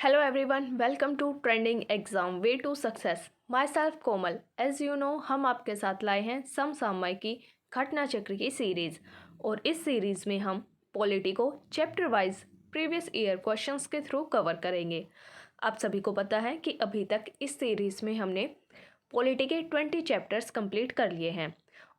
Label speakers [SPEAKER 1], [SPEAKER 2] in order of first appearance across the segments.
[SPEAKER 1] Hello everyone, welcome to Trending Exam Way to Success. Myself Komal. As you know, हम आपके साथ लाए हैं समसामयिकी घटना चक्र की सीरीज और इस सीरीज में हम पॉलिटी को chapter wise previous year questions के थ्रू कवर करेंगे। आप सभी को पता है कि अभी तक इस सीरीज में हमने पॉलिटी के 20 चैप्टर्स कंप्लीट कर लिए हैं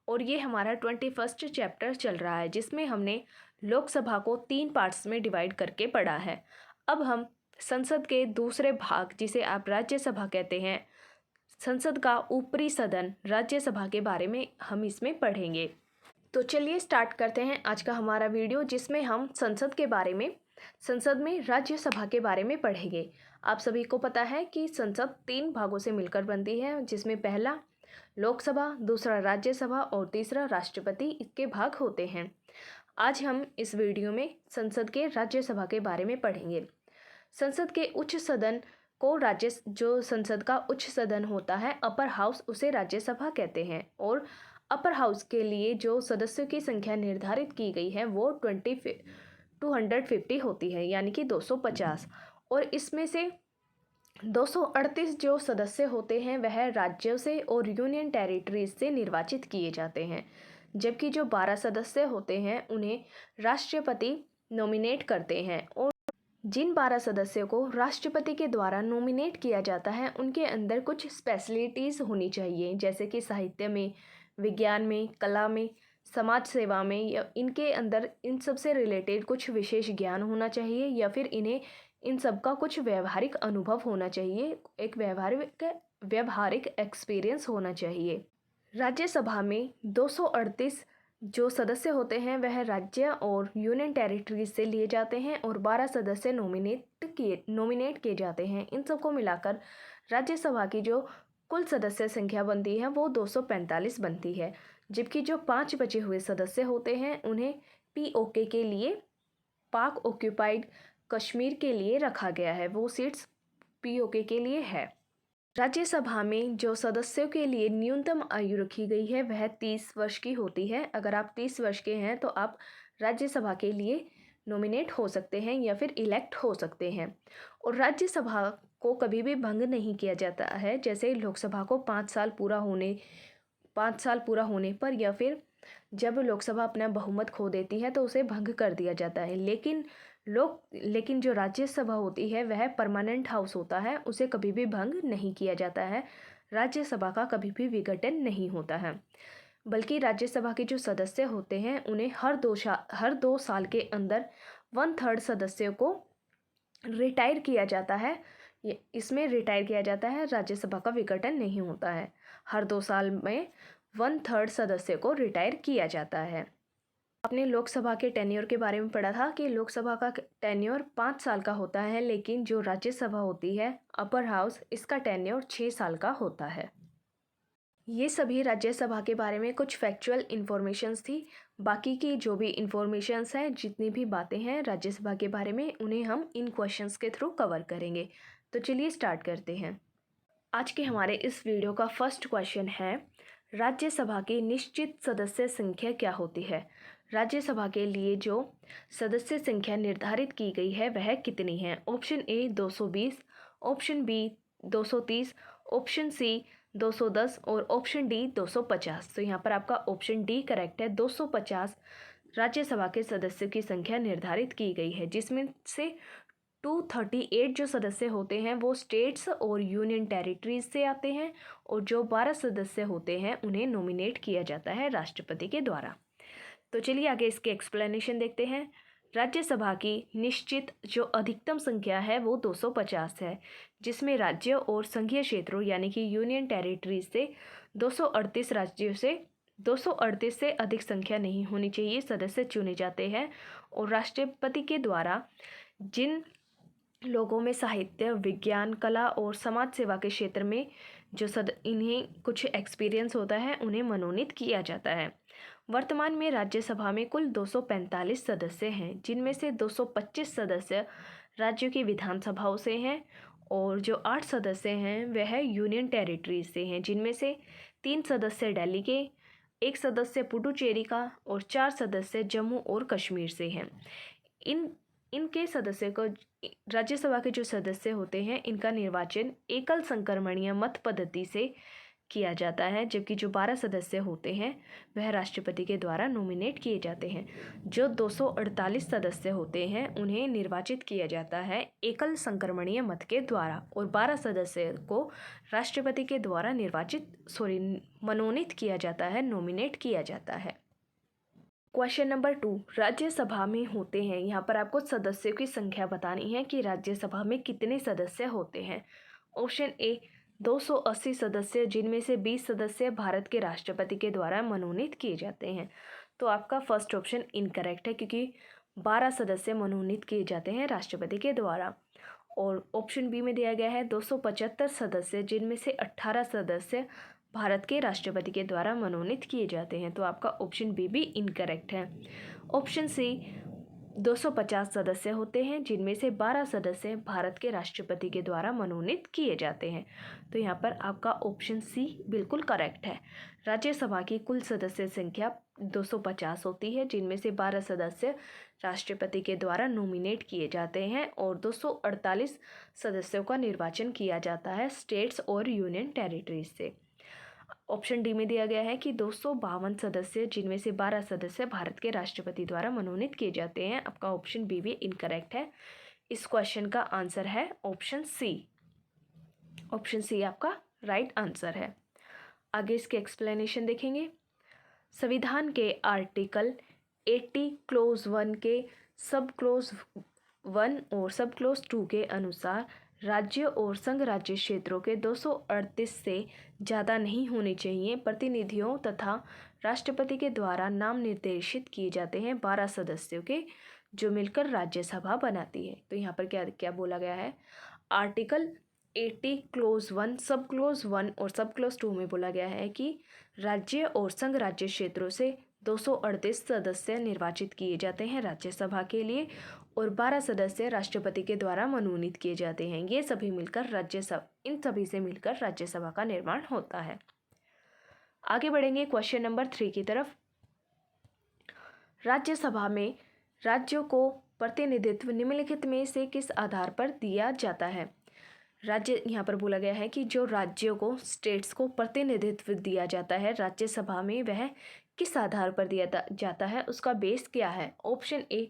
[SPEAKER 1] और ये हमारा 21st चैप्टर चल रहा है जिसमें हमने लोकसभा को 3 पार्ट्स में डिवाइड करके पढ़ा है। अब हम संसद के दूसरे भाग जिसे आप राज्यसभा कहते हैं, संसद का ऊपरी सदन राज्यसभा के बारे में हम इसमें पढ़ेंगे। तो चलिए स्टार्ट करते हैं आज का हमारा वीडियो जिसमें हम संसद में राज्यसभा के बारे में पढ़ेंगे। आप सभी को पता है कि संसद 3 भागों से मिलकर बनती है जिसमें पहला लोकसभा, दूसरा राज्यसभा और तीसरा राष्ट्रपति इसके भाग होते हैं। आज हम इस वीडियो में संसद के राज्यसभा के बारे में पढ़ेंगे। संसद के उच्च सदन को जो संसद का उच्च सदन होता है अपर हाउस उसे राज्यसभा कहते हैं और अपर हाउस के लिए जो सदस्यों की संख्या निर्धारित की गई है वो 250 होती है यानी कि 250 और इसमें से 238 जो सदस्य होते हैं वह राज्यों से और यूनियन टेरिटरीज से निर्वाचित किए जाते हैं, जबकि जो 12 सदस्य होते हैं उन्हें राष्ट्रपति नॉमिनेट करते हैं। और जिन 12 सदस्यों को राष्ट्रपति के द्वारा नॉमिनेट किया जाता है उनके अंदर कुछ स्पेशलिटीज़ होनी चाहिए, जैसे कि साहित्य में, विज्ञान में, कला में, समाज सेवा में, या इनके अंदर इन सब से रिलेटेड कुछ विशेष ज्ञान होना चाहिए या फिर इन्हें इन सब का कुछ व्यवहारिक अनुभव होना चाहिए, एक व्यवहारिक एक्सपीरियंस होना चाहिए। राज्यसभा में 238 जो सदस्य होते हैं वह राज्य और यूनियन टेरिटरीज से लिए जाते हैं और 12 सदस्य नॉमिनेट किए जाते हैं। इन सबको मिलाकर राज्यसभा की जो कुल सदस्य संख्या बनती है वो 245 बनती है, जबकि जो 5 बचे हुए सदस्य होते हैं उन्हें POK के लिए, पाक ऑक्यूपाइड कश्मीर के लिए रखा गया है, वो सीट्स POK के लिए है। राज्यसभा में जो सदस्यों के लिए न्यूनतम आयु रखी गई है वह 30 वर्ष की होती है। अगर आप 30 वर्ष के हैं तो आप राज्यसभा के लिए नॉमिनेट हो सकते हैं या फिर इलेक्ट हो सकते हैं। और राज्यसभा को कभी भी भंग नहीं किया जाता है, जैसे लोकसभा को 5 साल पूरा होने पर या फिर जब लोकसभा अपना बहुमत खो देती है तो उसे भंग कर दिया जाता है। लेकिन जो राज्यसभा होती है वह परमानेंट हाउस होता है, उसे कभी भी भंग नहीं किया जाता है। राज्यसभा का कभी भी विघटन नहीं होता है, बल्कि राज्यसभा के जो सदस्य होते हैं उन्हें हर 2 साल के अंदर 1/3 सदस्यों को रिटायर किया जाता है। इसमें रिटायर किया जाता है, राज्यसभा का विघटन नहीं होता है। हर 2 साल में 1/3 सदस्य को रिटायर किया जाता है। आपने लोकसभा के टेन्योर के बारे में पढ़ा था कि लोकसभा का टेन्योर 5 साल का होता है, लेकिन जो राज्यसभा होती है अपर हाउस, इसका टेन्योर 6 साल का होता है। ये सभी राज्यसभा के बारे में कुछ फैक्चुअल इन्फॉर्मेशंस थी। बाकी की जो भी इन्फॉर्मेशंस हैं, जितनी भी बातें हैं राज्यसभा के बारे में, उन्हें हम इन क्वेश्चंस के थ्रू कवर करेंगे। तो चलिए स्टार्ट करते हैं। आज के हमारे इस वीडियो का फर्स्ट क्वेश्चन है, राज्यसभा की निश्चित सदस्य संख्या क्या होती है? राज्यसभा के लिए जो सदस्य संख्या निर्धारित की गई है वह कितनी है? Option a 220, option b 230, option c 210 और ऑप्शन डी 250। तो यहाँ पर आपका ऑप्शन डी करेक्ट है। 250 राज्यसभा के सदस्यों की संख्या निर्धारित की गई है, जिसमें से 238 जो सदस्य होते हैं वो स्टेट्स और यूनियन टेरिटरीज से आते हैं और जो 12 सदस्य होते हैं उन्हें नॉमिनेट किया जाता है राष्ट्रपति के द्वारा। तो चलिए आगे इसके एक्सप्लेनेशन देखते हैं। राज्यसभा की निश्चित जो अधिकतम संख्या है वो 250 है, जिसमें राज्यों और संघीय क्षेत्रों यानी कि यूनियन टेरिटरीज से 238 राज्यों से 238 से अधिक संख्या नहीं होनी चाहिए सदस्य चुने जाते हैं। और राष्ट्रपति के द्वारा जिन लोगों में साहित्य, विज्ञान, कला और समाज सेवा के क्षेत्र में जो इन्हें कुछ एक्सपीरियंस होता है उन्हें मनोनीत किया जाता है। वर्तमान में राज्यसभा में कुल 245 सदस्य हैं, जिनमें से 225 सदस्य राज्यों की विधानसभाओं से हैं और जो 8 सदस्य हैं वह यूनियन टेरिटरीज से हैं, जिनमें से 3 सदस्य दिल्ली के, 1 सदस्य पुडुचेरी का और 4 सदस्य जम्मू और कश्मीर से हैं। इनके सदस्य को राज्यसभा के जो सदस्य होते हैं इनका निर्वाचन एकल संक्रमणीय मत पद्धति से किया जाता है, जबकि जो 12 सदस्य होते हैं वह राष्ट्रपति के द्वारा नॉमिनेट किए जाते हैं। जो 248 सदस्य होते हैं उन्हें निर्वाचित किया जाता है एकल संक्रमणीय मत के द्वारा, और 12 सदस्य को राष्ट्रपति के द्वारा मनोनीत किया जाता है, नॉमिनेट किया जाता है। क्वेश्चन नंबर 2, राज्यसभा में होते हैं, यहाँ पर आपको सदस्यों की संख्या बतानी है कि राज्यसभा में कितने सदस्य होते हैं। ऑप्शन ए 280 सदस्य, जिनमें से 20 सदस्य भारत के राष्ट्रपति के द्वारा मनोनीत किए जाते हैं। तो आपका फर्स्ट ऑप्शन इनकरेक्ट है, क्योंकि 12 सदस्य मनोनीत किए जाते हैं राष्ट्रपति के द्वारा। और ऑप्शन बी में दिया गया है 275 सदस्य, जिनमें से 18 सदस्य भारत के राष्ट्रपति के द्वारा मनोनीत किए जाते हैं। तो आपका ऑप्शन बी भी इनकरेक्ट है। ऑप्शन सी 250 सदस्य होते हैं, जिनमें से 12 सदस्य भारत के राष्ट्रपति के द्वारा मनोनीत किए जाते हैं। तो यहाँ पर आपका ऑप्शन सी बिल्कुल करेक्ट है। राज्यसभा की कुल सदस्य संख्या 250 होती है, जिनमें से 12 सदस्य राष्ट्रपति के द्वारा नॉमिनेट किए जाते हैं और 248 सदस्यों का निर्वाचन किया जाता है स्टेट्स और यूनियन टेरिटरीज से। ऑप्शन डी में दिया गया है कि 252 सदस्य, जिनमें से 12 सदस्य भारत के राष्ट्रपति द्वारा मनोनीत किए जाते हैं। आपका ऑप्शन बी भी इनकरेक्ट है। इस क्वेश्चन का आंसर है ऑप्शन सी। ऑप्शन सी आपका राइट आंसर है। आगे इसके एक्सप्लेनेशन देखेंगे। संविधान के आर्टिकल 80 क्लोज 1 के सब क्लोज 1 और सब क्लोज 2 के अनुसार राज्य और संघ राज्य क्षेत्रों के 238 से ज़्यादा नहीं होने चाहिए प्रतिनिधियों तथा राष्ट्रपति के द्वारा नाम निर्देशित किए जाते हैं 12 सदस्यों के, जो मिलकर राज्यसभा बनाती है। तो यहाँ पर क्या क्या बोला गया है, आर्टिकल 80 क्लोज 1 सब क्लोज 1 और सब क्लोज 2 में बोला गया है कि राज्य और संघ राज्य क्षेत्रों से 238 सदस्य निर्वाचित किए जाते हैं राज्यसभा के लिए और 12 सदस्य राष्ट्रपति के द्वारा मनोनीत किए जाते हैं। ये सभी मिलकर इन सभी से मिलकर राज्यसभा का निर्माण होता है। आगे बढ़ेंगे क्वेश्चन नंबर 3 की तरफ। राज्यसभा में राज्यों को प्रतिनिधित्व निम्नलिखित में से किस आधार पर दिया जाता है। राज्य यहाँ पर बोला गया है कि जो राज्यों को स्टेट्स को प्रतिनिधित्व दिया जाता है राज्यसभा में, वह किस आधार पर दिया जाता है, उसका बेस क्या है। ऑप्शन ए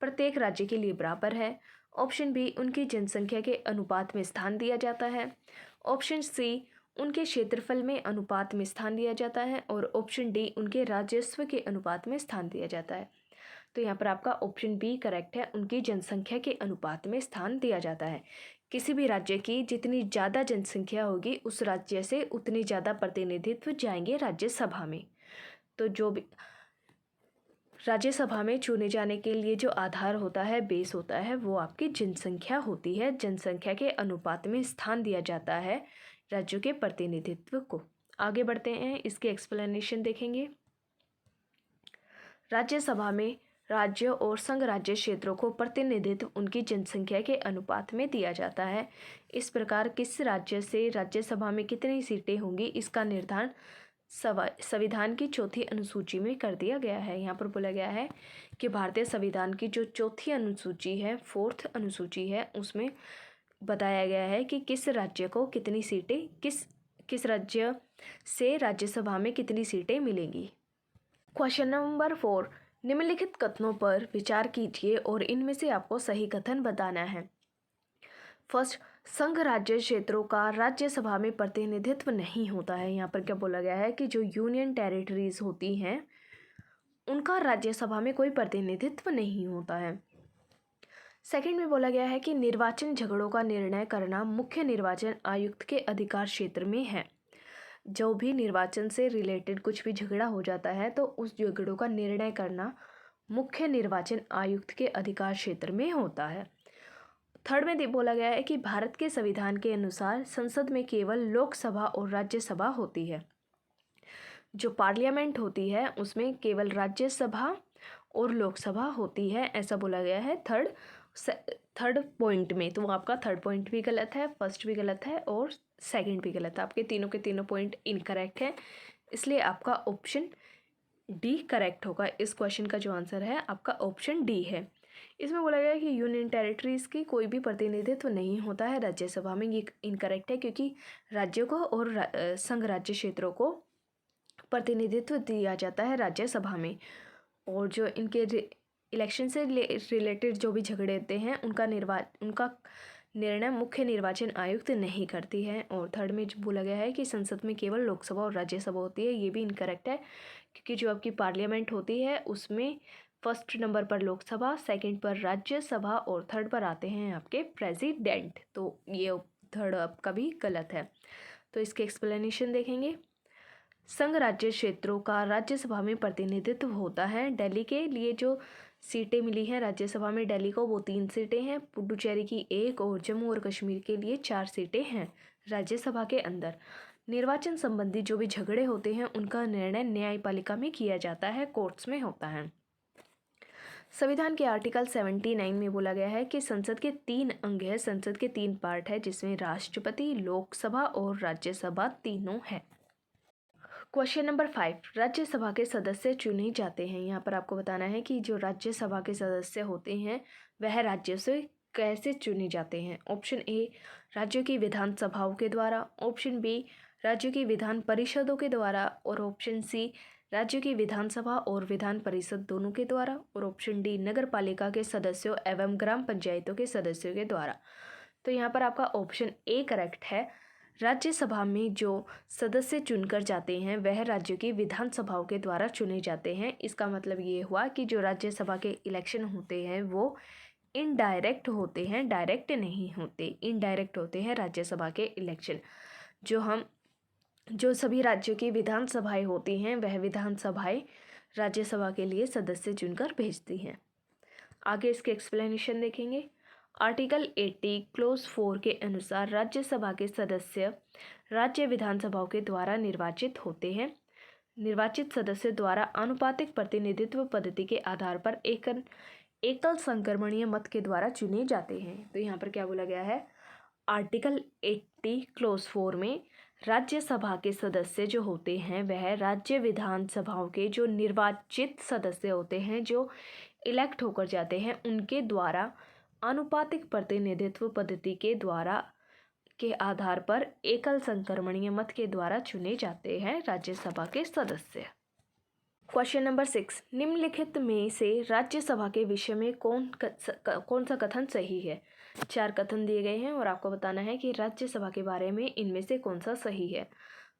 [SPEAKER 1] प्रत्येक राज्य के लिए बराबर है। ऑप्शन बी उनकी जनसंख्या के अनुपात में स्थान दिया जाता है। ऑप्शन सी उनके क्षेत्रफल में अनुपात में स्थान दिया जाता है और ऑप्शन डी उनके राजस्व के अनुपात में स्थान दिया जाता है। तो यहाँ पर आपका ऑप्शन बी करेक्ट है, उनकी जनसंख्या के अनुपात में स्थान दिया जाता है। किसी भी राज्य की जितनी ज़्यादा जनसंख्या होगी उस राज्य से उतनी ज़्यादा प्रतिनिधित्व जाएंगे राज्यसभा में। तो जो भी राज्यसभा में चुने जाने के लिए जो आधार होता है, बेस होता है, वो आपकी जनसंख्या होती है। जनसंख्या के अनुपात में स्थान दिया जाता है राज्यों के प्रतिनिधित्व को। आगे बढ़ते हैं, इसके एक्सप्लेनेशन देखेंगे। राज्यसभा में राज्य और संघ राज्य क्षेत्रों को प्रतिनिधित्व उनकी जनसंख्या के अनुपात में दिया जाता है। इस प्रकार किस राज्य से राज्यसभा में कितनी सीटें होंगी, इसका निर्धारण संविधान की चौथी अनुसूची में कर दिया गया है। यहाँ पर बोला गया है कि भारतीय संविधान की जो चौथी अनुसूची है, 4th अनुसूची है, उसमें बताया गया है कि किस राज्य को कितनी सीटें, किस राज्य से राज्यसभा में कितनी सीटें मिलेंगी। क्वेश्चन नंबर 4, निम्नलिखित कथनों पर विचार कीजिए और इनमें से आपको सही कथन बताना है। फर्स्ट, संघ राज्य क्षेत्रों का राज्यसभा में प्रतिनिधित्व नहीं होता है। यहाँ पर क्या बोला गया है कि जो यूनियन टेरिटरीज होती हैं उनका राज्यसभा में कोई प्रतिनिधित्व नहीं होता है। सेकंड में बोला गया है कि निर्वाचन झगड़ों का निर्णय करना मुख्य निर्वाचन आयुक्त के अधिकार क्षेत्र में है। जो भी निर्वाचन से रिलेटेड कुछ भी झगड़ा हो जाता है तो उस झगड़ों का निर्णय करना मुख्य निर्वाचन आयुक्त के अधिकार क्षेत्र में होता है। थर्ड में बोला गया है कि भारत के संविधान के अनुसार संसद में केवल लोकसभा और राज्यसभा होती है। जो पार्लियामेंट होती है उसमें केवल राज्यसभा और लोकसभा होती है, ऐसा बोला गया है थर्ड पॉइंट में। तो आपका थर्ड पॉइंट भी गलत है, फर्स्ट भी गलत है और सेकंड भी गलत है। आपके तीनों के तीनों पॉइंट इनकरेक्ट है, इसलिए आपका ऑप्शन डी करेक्ट होगा। इस क्वेश्चन का जो आंसर है आपका ऑप्शन डी है। इसमें बोला गया है कि यूनियन टेरिटरीज़ की कोई भी प्रतिनिधित्व नहीं होता है राज्यसभा में। ये इनकरेक्ट है, क्योंकि राज्यों को और संघ राज्य क्षेत्रों को प्रतिनिधित्व दिया जाता है राज्यसभा में। और जो इनके इलेक्शन से रिलेटेड जो भी झगड़े होते हैं उनका निर्णय मुख्य निर्वाचन आयुक्त नहीं करती है। और थर्ड में जो बोला गया है कि संसद में केवल लोकसभा और राज्यसभा होती है, ये भी इनकरेक्ट है, क्योंकि जो आपकी पार्लियामेंट होती है उसमें फर्स्ट नंबर पर लोकसभा, सेकंड पर राज्यसभा और थर्ड पर आते हैं आपके प्रेसिडेंट। तो ये थर्ड आपका भी गलत है। तो इसके एक्सप्लेनेशन देखेंगे। संघ राज्य क्षेत्रों का राज्यसभा में प्रतिनिधित्व होता है। दिल्ली के लिए जो सीटें मिली हैं राज्यसभा में दिल्ली को, वो 3 सीटें हैं, पुडुचेरी की 1 और जम्मू और कश्मीर के लिए 4 सीटें हैं राज्यसभा के अंदर। निर्वाचन संबंधी जो भी झगड़े होते हैं उनका निर्णय न्यायपालिका में किया जाता है, कोर्ट्स में होता है। संविधान के आर्टिकल 79 में बोला गया है कि संसद के 3 अंग है, संसद के 3 पार्ट है, जिसमें राष्ट्रपति, लोकसभा और राज्यसभा तीनों है। क्वेश्चन नंबर 5, राज्यसभा के सदस्य चुने जाते हैं। यहाँ पर आपको बताना है कि जो राज्यसभा के सदस्य होते हैं वह राज्यों से कैसे चुने जाते हैं। ऑप्शन ए, राज्यों की विधानसभाओं के द्वारा, ऑप्शन बी, राज्यों की विधान परिषदों के द्वारा, और ऑप्शन सी, राज्यों की विधानसभा और विधान परिषद दोनों के द्वारा, और ऑप्शन डी, नगर पालिका के सदस्यों एवं ग्राम पंचायतों के सदस्यों के द्वारा। तो यहाँ पर आपका ऑप्शन ए करेक्ट है। राज्यसभा में जो सदस्य चुनकर जाते हैं वह राज्यों की विधानसभाओं के द्वारा चुने जाते हैं। इसका मतलब ये हुआ कि जो राज्यसभा के इलेक्शन होते हैं वो इनडायरेक्ट होते हैं, डायरेक्ट नहीं होते, इनडायरेक्ट होते हैं राज्यसभा के इलेक्शन। जो सभी राज्यों की विधानसभाएं होती हैं वह विधानसभाएं राज्यसभा के लिए सदस्य चुनकर भेजती हैं। आगे इसके एक्सप्लेनेशन देखेंगे। आर्टिकल 80 क्लोज 4 के अनुसार राज्यसभा के सदस्य राज्य विधानसभाओं के द्वारा निर्वाचित होते हैं। निर्वाचित सदस्य द्वारा आनुपातिक प्रतिनिधित्व पद्धति के आधार पर एकल संक्रमणीय मत के द्वारा चुने जाते हैं। तो यहाँ पर क्या बोला गया है, आर्टिकल 80 क्लोज 4 में राज्यसभा के सदस्य जो होते हैं वह राज्य विधानसभाओं के जो निर्वाचित सदस्य होते हैं, जो इलेक्ट होकर जाते हैं, उनके द्वारा आनुपातिक प्रतिनिधित्व पद्धति के आधार पर एकल संक्रमणीय मत के द्वारा चुने जाते हैं राज्यसभा के सदस्य। क्वेश्चन नंबर 6, निम्नलिखित में से राज्यसभा के विषय में कौन सा कथन सही है। 4 कथन दिए गए हैं और आपको बताना है कि राज्यसभा के बारे में इनमें से कौन सा सही है।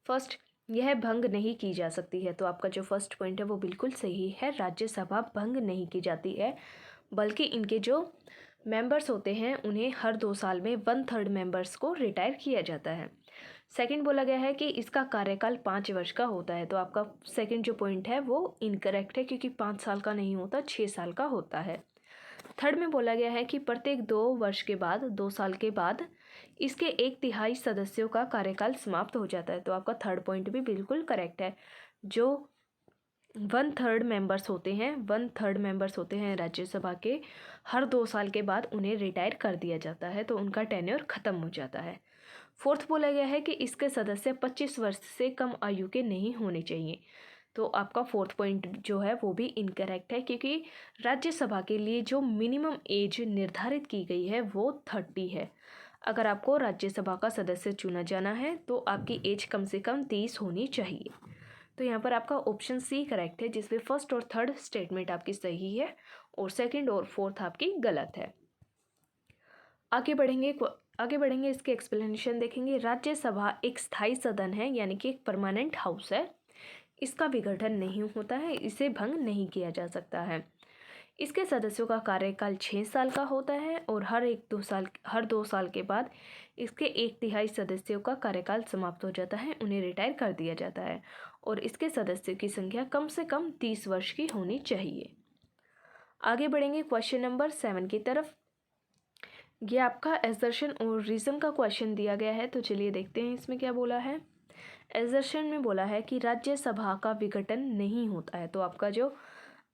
[SPEAKER 1] फर्स्ट, यह भंग नहीं की जा सकती है। तो आपका जो फर्स्ट पॉइंट है वो बिल्कुल सही है, राज्यसभा भंग नहीं की जाती है, बल्कि इनके जो मेंबर्स होते हैं उन्हें हर 2 साल में 1/3 मेंबर्स को रिटायर किया जाता है। सेकंड, बोला गया है कि इसका कार्यकाल 5 वर्ष का होता है। तो आपका सेकंड जो पॉइंट है वो इनकरेक्ट है, क्योंकि 5 साल का नहीं होता, 6 साल का होता है। थर्ड में बोला गया है कि प्रत्येक 2 वर्ष के बाद, 2 साल के बाद इसके 1/3 सदस्यों का कार्यकाल समाप्त हो जाता है। तो आपका थर्ड पॉइंट भी बिल्कुल करेक्ट है। जो 1/3 मेंबर्स होते हैं, 1/3 मेंबर्स होते हैं राज्यसभा के, हर 2 साल के बाद उन्हें रिटायर कर दिया जाता है, तो उनका टेन्योर खत्म हो जाता है। फोर्थ बोला गया है कि इसके सदस्य 25 वर्ष से कम आयु के नहीं होने चाहिए। तो आपका फोर्थ पॉइंट जो है वो भी इनकरेक्ट है, क्योंकि राज्यसभा के लिए जो मिनिमम एज निर्धारित की गई है वो 30 है। अगर आपको राज्यसभा का सदस्य चुना जाना है तो आपकी एज कम से कम 30 होनी चाहिए। तो यहाँ पर आपका ऑप्शन सी करेक्ट है, जिसमें फर्स्ट और थर्ड स्टेटमेंट आपकी सही है और सेकंड और फोर्थ आपकी गलत है। आगे बढ़ेंगे इसके एक्सप्लेनेशन देखेंगे। राज्यसभा एक स्थायी सदन है, यानी कि एक परमानेंट हाउस है। इसका विघटन नहीं होता है, इसे भंग नहीं किया जा सकता है। इसके सदस्यों का कार्यकाल 6 साल का होता है और हर 2 साल के बाद इसके 1/3 सदस्यों का कार्यकाल समाप्त हो जाता है, उन्हें रिटायर कर दिया जाता है और इसके सदस्यों की संख्या कम से कम 30 वर्ष की होनी चाहिए। आगे बढ़ेंगे क्वेश्चन नंबर 7 की तरफ। ये आपका एसर्शन और रीज़न का क्वेश्चन दिया गया है, तो चलिए देखते हैं इसमें क्या बोला है। एसर्शन में बोला है कि राज्यसभा का विघटन नहीं होता है। तो आपका जो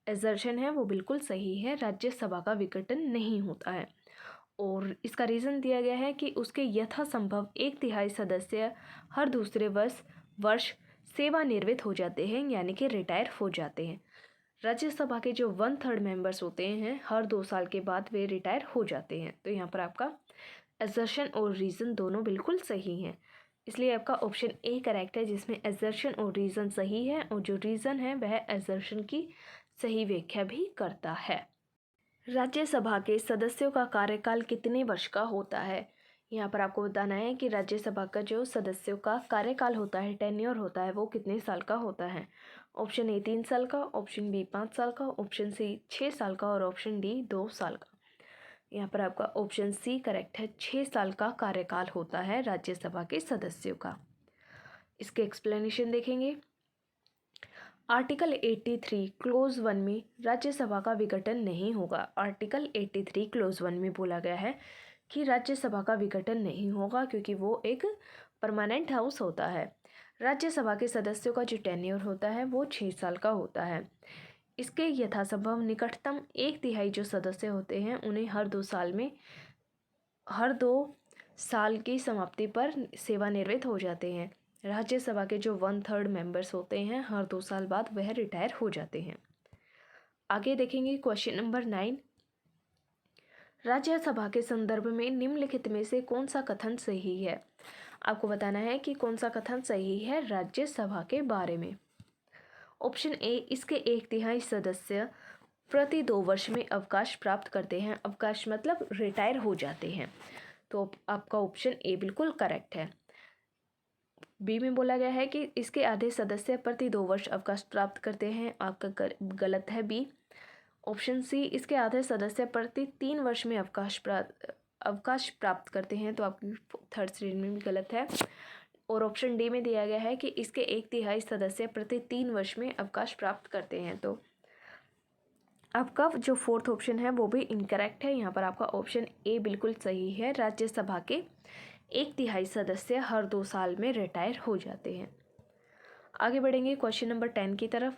[SPEAKER 1] एसर्शन है वो बिल्कुल सही है, राज्यसभा का विघटन नहीं होता है। और इसका रीज़न दिया गया है कि उसके यथासंभव 1/3 सदस्य हर दूसरे वर्ष सेवानिवृत्त हो जाते हैं, यानी कि रिटायर हो जाते हैं। राज्यसभा के जो 1/3 मेंबर्स होते हैं हर 2 साल के बाद वे रिटायर हो जाते हैं। तो यहाँ पर आपका असर्शन और रीज़न दोनों बिल्कुल सही हैं, इसलिए आपका ऑप्शन ए करेक्ट है, जिसमें असर्शन और रीज़न सही है और जो रीज़न है वह असर्शन की सही व्याख्या भी करता है। राज्यसभा के सदस्यों का कार्यकाल कितने वर्ष का होता है? यहाँ पर आपको बताना है कि राज्यसभा का जो सदस्यों का कार्यकाल होता है, टेन्योर होता है, वो कितने साल का होता है। ऑप्शन ए 3 साल का, ऑप्शन बी 5 साल का, ऑप्शन सी 6 साल का और ऑप्शन डी 2 साल का। यहाँ पर आपका ऑप्शन सी करेक्ट है, 6 साल का कार्यकाल होता है राज्यसभा के सदस्यों का। इसके एक्सप्लेनेशन देखेंगे। आर्टिकल 83 क्लोज 1 में राज्यसभा का विघटन नहीं होगा। आर्टिकल 83 क्लोज 1 में बोला गया है कि राज्यसभा का विघटन नहीं होगा क्योंकि वो एक परमानेंट हाउस होता है। राज्यसभा के सदस्यों का जो टेन्योर होता है वो 6 साल का होता है। इसके यथासंभव निकटतम 1/3 जो सदस्य होते हैं उन्हें हर 2 साल की समाप्ति पर सेवानिवृत्त हो जाते हैं। राज्यसभा के जो 1/3 मेंबर्स होते हैं हर 2 साल बाद वह रिटायर हो जाते हैं। आगे देखेंगे क्वेश्चन नंबर 9। राज्यसभा के संदर्भ में निम्नलिखित में से कौन सा कथन सही है? आपको बताना है कि कौन सा कथन सही है राज्यसभा के बारे में। ऑप्शन ए, इसके 1/3 सदस्य प्रति 2 वर्ष में अवकाश प्राप्त करते हैं। अवकाश मतलब रिटायर हो जाते हैं। तो आपका ऑप्शन ए बिल्कुल करेक्ट है। बी में बोला गया है कि इसके आधे सदस्य प्रति 2 वर्ष अवकाश प्राप्त करते हैं। आपका गलत है बी। ऑप्शन सी, इसके आधे सदस्य प्रति 3 वर्ष में अवकाश प्राप्त करते हैं। तो आपकी थर्ड श्रेणी में भी गलत है। और ऑप्शन डी में दिया गया है कि इसके 1/3 सदस्य प्रति 3 वर्ष में अवकाश प्राप्त करते हैं। तो आपका जो फोर्थ ऑप्शन है वो भी इनकरेक्ट है। यहाँ पर आपका ऑप्शन ए बिल्कुल सही है। राज्यसभा के 1/3 सदस्य हर 2 साल में रिटायर हो जाते हैं। आगे बढ़ेंगे क्वेश्चन नंबर 10 की तरफ।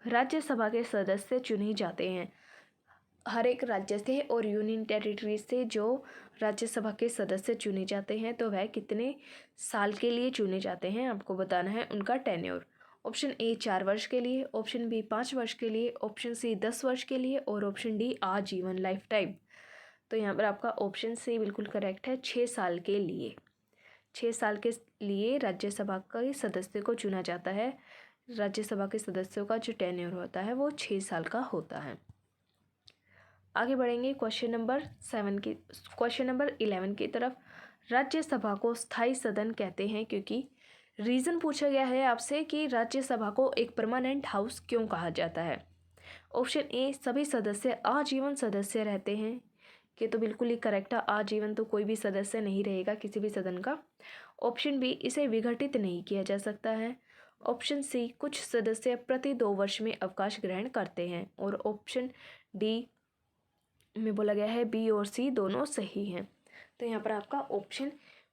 [SPEAKER 1] राज्यसभा के सदस्य चुने जाते हैं। हर एक राज्य से और यूनियन टेरिटरी से जो राज्यसभा के सदस्य चुने जाते हैं तो वह कितने साल के लिए चुने जाते हैं आपको बताना है उनका टेन्योर। ऑप्शन ए 4 वर्ष के लिए, ऑप्शन बी 5 वर्ष के लिए, ऑप्शन सी 10 वर्ष के लिए और ऑप्शन डी आजीवन लाइफ टाइम। तो यहाँ पर आपका ऑप्शन सी बिल्कुल करेक्ट है, 6 साल के लिए। 6 साल के लिए राज्यसभा के सदस्य को चुना जाता है। राज्यसभा के सदस्यों का जो टेन्योर होता है वो 6 साल का होता है। आगे बढ़ेंगे क्वेश्चन नंबर 11 की तरफ। राज्यसभा को स्थायी सदन कहते हैं क्योंकि रीज़न पूछा गया है आपसे कि राज्यसभा को एक परमानेंट हाउस क्यों कहा जाता है। ऑप्शन ए, सभी सदस्य आजीवन सदस्य रहते हैं, कि तो बिल्कुल ही करेक्ट है। आजीवन तो कोई भी सदस्य नहीं रहेगा किसी भी सदन का। ऑप्शन बी, इसे विघटित नहीं किया जा सकता है। ऑप्शन सी, कुछ सदस्य प्रति 2 वर्ष में अवकाश ग्रहण करते हैं। और ऑप्शन डी में बोला गया है बी और सी दोनों सही हैं। तो यहाँ पर आपका ऑप्शन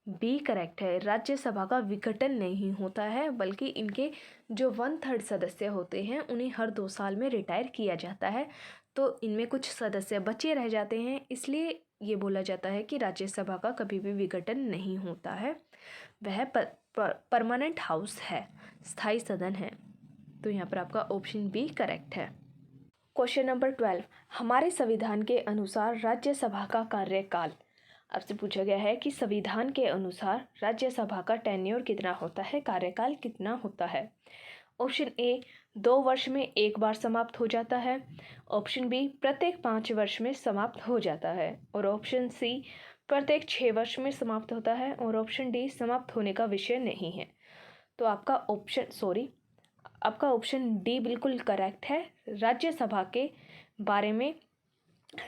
[SPEAKER 1] बी करेक्ट है। राज्यसभा का विघटन नहीं होता है बल्कि इनके जो 1/3 सदस्य होते हैं उन्हें हर 2 साल में रिटायर किया जाता है। तो इनमें कुछ सदस्य बचे रह जाते हैं, इसलिए ये बोला जाता है कि राज्यसभा का कभी भी विघटन नहीं होता है। वह परमानेंट हाउस है, स्थायी सदन है। तो यहाँ पर आपका ऑप्शन बी करेक्ट है। Question number 12। हमारे संविधान के अनुसार राज्यसभा का कार्यकाल, आपसे पूछा गया है कि संविधान के अनुसार राज्यसभा का टेन्योर कितना होता है, कार्यकाल कितना होता है। ऑप्शन ए, 2 वर्ष में एक बार समाप्त हो जाता है। ऑप्शन बी, प्रत्येक 5 वर्ष में समाप्त हो जाता है। और ऑप्शन सी, प्रत्येक 6 वर्ष में समाप्त होता है। और ऑप्शन डी, समाप्त होने का विषय नहीं है। तो आपका ऑप्शन डी बिल्कुल करेक्ट है। राज्यसभा के बारे में,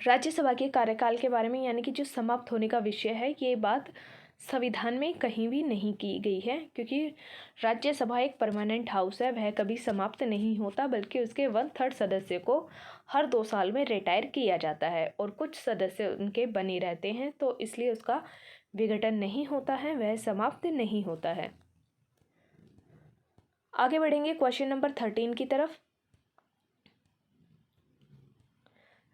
[SPEAKER 1] राज्यसभा के कार्यकाल के बारे में, यानी कि जो समाप्त होने का विषय है, ये बात संविधान में कहीं भी नहीं की गई है क्योंकि राज्यसभा एक परमानेंट हाउस है। वह कभी समाप्त नहीं होता बल्कि उसके 1/3 सदस्य को हर 2 साल में रिटायर किया जाता है और कुछ सदस्य उनके बने रहते हैं। तो इसलिए उसका विघटन नहीं होता है, वह समाप्त नहीं होता है। आगे बढ़ेंगे क्वेश्चन नंबर 13 की तरफ।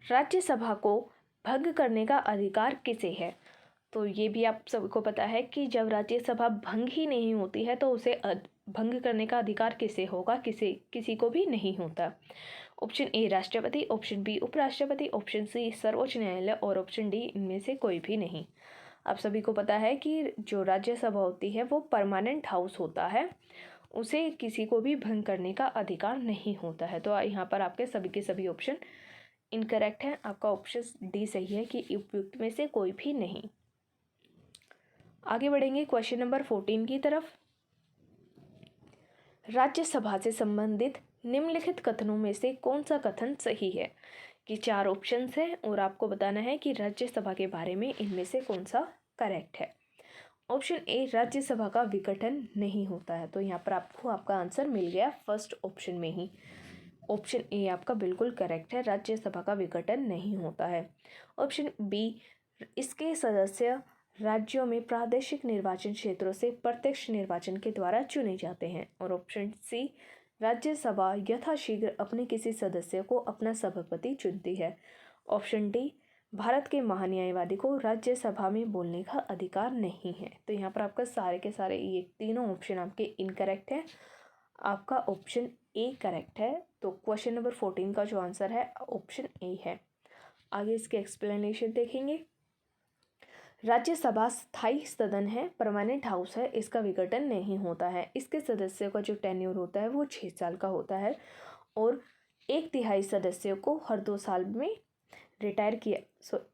[SPEAKER 1] राज्यसभा को भंग करने का अधिकार किसे है? तो ये भी आप सबको पता है कि जब राज्यसभा भंग ही नहीं होती है तो उसे भंग करने का अधिकार किसे होगा, किसी को भी नहीं होता। ऑप्शन ए राष्ट्रपति, ऑप्शन बी उपराष्ट्रपति, ऑप्शन सी सर्वोच्च न्यायालय और ऑप्शन डी इनमें से कोई भी नहीं। आप सभी को पता है कि जो राज्यसभा होती है वो परमानेंट हाउस होता है, उसे किसी को भी भंग करने का अधिकार नहीं होता है। तो यहाँ पर आपके सभी के सभी ऑप्शन इनकरेक्ट है। आपका ऑप्शन डी सही है कि उपयुक्त में से कोई भी नहीं। आगे बढ़ेंगे क्वेश्चन नंबर 14 की तरफ। राज्यसभा से संबंधित निम्नलिखित कथनों में से कौन सा कथन सही है? कि 4 ऑप्शंस हैं और आपको बताना है कि राज्यसभा के बारे में इनमें से कौन सा करेक्ट है। ऑप्शन ए राज्यसभा का विघटन नहीं होता है, तो यहाँ पर आपको आपका आंसर मिल गया फर्स्ट ऑप्शन में ही। ऑप्शन ए आपका बिल्कुल करेक्ट है, राज्यसभा का विघटन नहीं होता है। ऑप्शन बी, इसके सदस्य राज्यों में प्रादेशिक निर्वाचन क्षेत्रों से प्रत्यक्ष निर्वाचन के द्वारा चुने जाते हैं। और ऑप्शन सी, राज्यसभा यथाशीघ्र अपने किसी सदस्य को अपना सभापति चुनती है। ऑप्शन डी, भारत के महान्यायवादी को राज्यसभा में बोलने का अधिकार नहीं है। तो यहाँ पर आपका सारे के सारे ये तीनों ऑप्शन आपके इनकरेक्ट है। आपका ऑप्शन ए करेक्ट है। तो क्वेश्चन नंबर 14 का जो आंसर है ऑप्शन ए है। आगे इसके एक्सप्लेनेशन देखेंगे। राज्यसभा स्थायी सदन है, परमानेंट हाउस है, इसका विघटन नहीं होता है। इसके सदस्यों का जो टेन्योर होता है वो 6 साल का होता है और 1/3 सदस्यों को हर 2 साल में रिटायर किया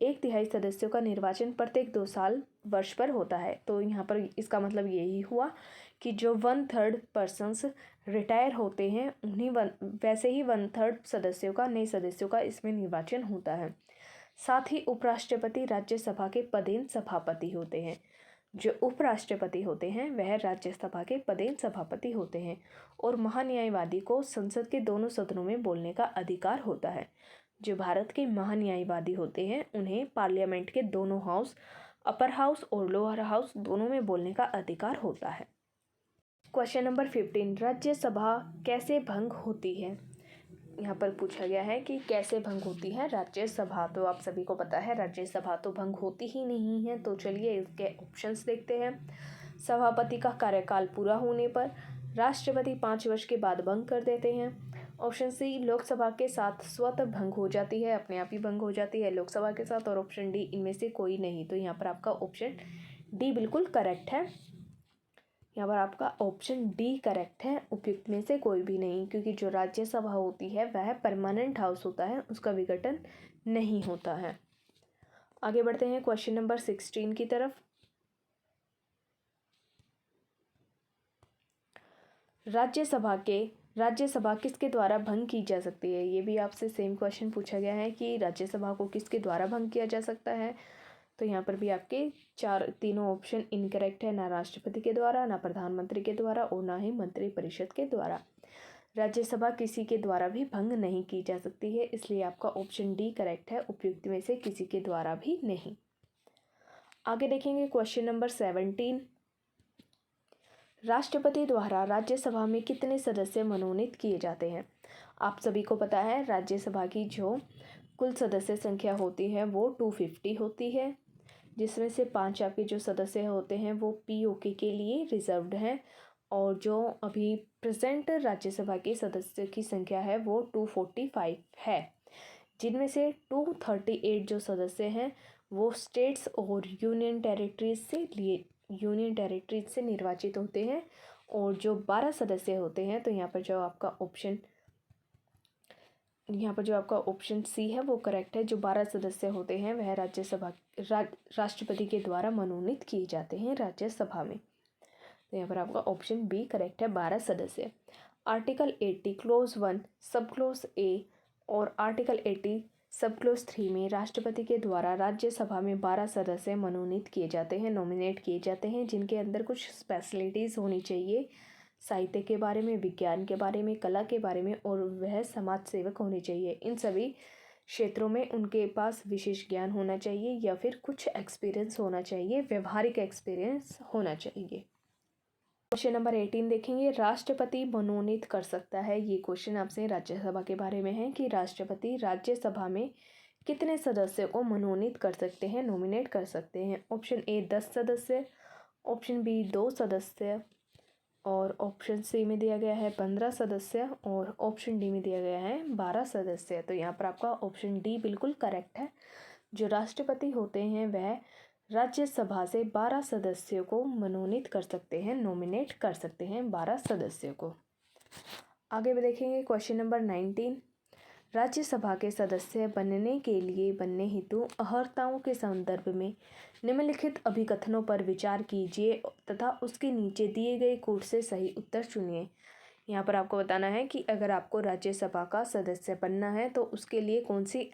[SPEAKER 1] 1/3 सदस्यों का निर्वाचन प्रत्येक 2 साल वर्ष पर होता है। तो यहाँ पर इसका मतलब यही हुआ कि जो 1/3 पर्सन्स रिटायर होते हैं उन्हीं वैसे ही 1/3 सदस्यों का नए सदस्यों का इसमें निर्वाचन होता है। साथ ही उपराष्ट्रपति राज्यसभा के पदेन सभापति होते हैं। जो उपराष्ट्रपति होते हैं वह राज्यसभा के पदेन सभापति होते हैं और महान्यायवादी को संसद के दोनों सदनों में बोलने का अधिकार होता है। जो भारत के महान्यायवादी होते हैं उन्हें पार्लियामेंट के दोनों हाउस, अपर हाउस और लोअर हाउस दोनों में बोलने का अधिकार होता है। क्वेश्चन नंबर 15, राज्यसभा कैसे भंग होती है? यहाँ पर पूछा गया है कि कैसे भंग होती है राज्यसभा। तो आप सभी को पता है राज्यसभा तो भंग होती ही नहीं है। तो चलिए इसके ऑप्शंस देखते हैं। सभापति का कार्यकाल पूरा होने पर, राष्ट्रपति 5 वर्ष के बाद भंग कर देते हैं। ऑप्शन सी, लोकसभा के साथ स्वतः भंग हो जाती है, अपने आप ही भंग हो जाती है लोकसभा के साथ। और ऑप्शन डी, इनमें से कोई नहीं। तो यहाँ पर आपका ऑप्शन डी बिल्कुल करेक्ट है। यहाँ पर आपका ऑप्शन डी करेक्ट है, उपयुक्त में से कोई भी नहीं, क्योंकि जो राज्यसभा होती है वह परमानेंट हाउस होता है, उसका विघटन नहीं होता है। आगे बढ़ते हैं क्वेश्चन नंबर 16 की तरफ। राज्यसभा किसके द्वारा भंग की जा सकती है? ये भी आपसे सेम क्वेश्चन पूछा गया है कि राज्यसभा को किसके द्वारा भंग किया जा सकता है। तो यहाँ पर भी आपके तीनों ऑप्शन इनकरेक्ट है, ना राष्ट्रपति के द्वारा, ना प्रधानमंत्री के द्वारा और ना ही मंत्रिपरिषद के द्वारा। राज्यसभा किसी के द्वारा भी भंग नहीं की जा सकती है, इसलिए आपका ऑप्शन डी करेक्ट है, उपयुक्त में से किसी के द्वारा भी नहीं। आगे देखेंगे क्वेश्चन नंबर 17। राष्ट्रपति द्वारा राज्यसभा में कितने सदस्य मनोनीत किए जाते हैं? आप सभी को पता है राज्यसभा की जो कुल सदस्य संख्या होती है वो 250 होती है, जिसमें से 5 आपके जो सदस्य होते हैं वो पीओके के लिए रिजर्व्ड हैं और जो अभी प्रेजेंट राज्यसभा के सदस्य की संख्या है वो 245 है, जिनमें से 238 जो सदस्य हैं वो स्टेट्स और यूनियन टेरिटरीज से निर्वाचित होते हैं और जो 12 सदस्य होते हैं, तो यहाँ पर जो आपका ऑप्शन सी है वो करेक्ट है। जो 12 सदस्य होते हैं वह राष्ट्रपति के द्वारा मनोनीत किए जाते हैं राज्यसभा में। तो यहाँ पर आपका ऑप्शन बी करेक्ट है, 12 सदस्य। आर्टिकल 80 क्लोज 1 सब क्लोज ए और आर्टिकल 80 सब क्लोज 3 में राष्ट्रपति के द्वारा राज्यसभा में 12 सदस्य मनोनीत किए जाते हैं, नॉमिनेट किए जाते हैं, जिनके अंदर कुछ स्पेशलिटीज़ होनी चाहिए, साहित्य के बारे में, विज्ञान के बारे में, कला के बारे में, और वह समाज सेवक होने चाहिए। इन सभी क्षेत्रों में उनके पास विशेष ज्ञान होना चाहिए या फिर कुछ एक्सपीरियंस होना चाहिए, व्यवहारिक एक्सपीरियंस होना चाहिए। क्वेश्चन नंबर 18 देखेंगे। राष्ट्रपति मनोनीत कर सकता है, ये क्वेश्चन आपसे राज्यसभा के बारे में है कि राष्ट्रपति राज्यसभा में कितने सदस्यों को मनोनीत कर सकते हैं, नॉमिनेट कर सकते हैं। ऑप्शन ए 10 सदस्य, ऑप्शन बी 2 सदस्य, और ऑप्शन सी में दिया गया है 15 सदस्य और ऑप्शन डी में दिया गया है 12 सदस्य। तो यहाँ पर आपका ऑप्शन डी बिल्कुल करेक्ट है। जो राष्ट्रपति होते हैं वह राज्यसभा से 12 सदस्यों को मनोनीत कर सकते हैं, नॉमिनेट कर सकते हैं 12 सदस्यों को। आगे भी देखेंगे क्वेश्चन नंबर 19। राज्यसभा के सदस्य बनने हेतु अर्हताओं के संदर्भ में निम्नलिखित अभिकथनों पर विचार कीजिए तथा उसके नीचे दिए गए कोड से सही उत्तर चुनिए। यहाँ पर आपको बताना है कि अगर आपको राज्यसभा का सदस्य बनना है तो उसके लिए कौन सी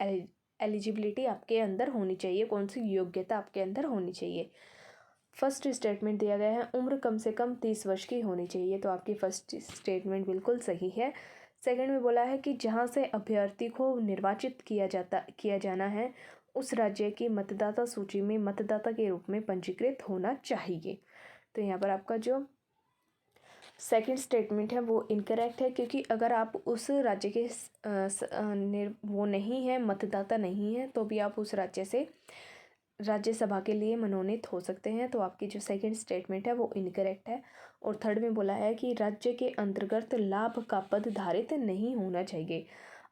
[SPEAKER 1] एलिजिबिलिटी आपके अंदर होनी चाहिए, कौन सी योग्यता आपके अंदर होनी चाहिए। फर्स्ट स्टेटमेंट दिया गया है उम्र कम से कम 30 वर्ष की होनी चाहिए, तो आपकी फर्स्ट स्टेटमेंट बिल्कुल सही है। सेकंड में बोला है कि जहां से अभ्यर्थी को निर्वाचित किया जाना है उस राज्य की मतदाता सूची में मतदाता के रूप में पंजीकृत होना चाहिए। तो यहाँ पर आपका जो सेकंड स्टेटमेंट है वो इनकरेक्ट है, क्योंकि अगर आप उस राज्य के वो नहीं है, मतदाता नहीं है, तो भी आप उस राज्य से राज्यसभा के लिए मनोनीत हो सकते हैं। तो आपकी जो सेकंड स्टेटमेंट है वो इनकरेक्ट है। और थर्ड में बोला है कि राज्य के अंतर्गत लाभ का पद धारित नहीं होना चाहिए,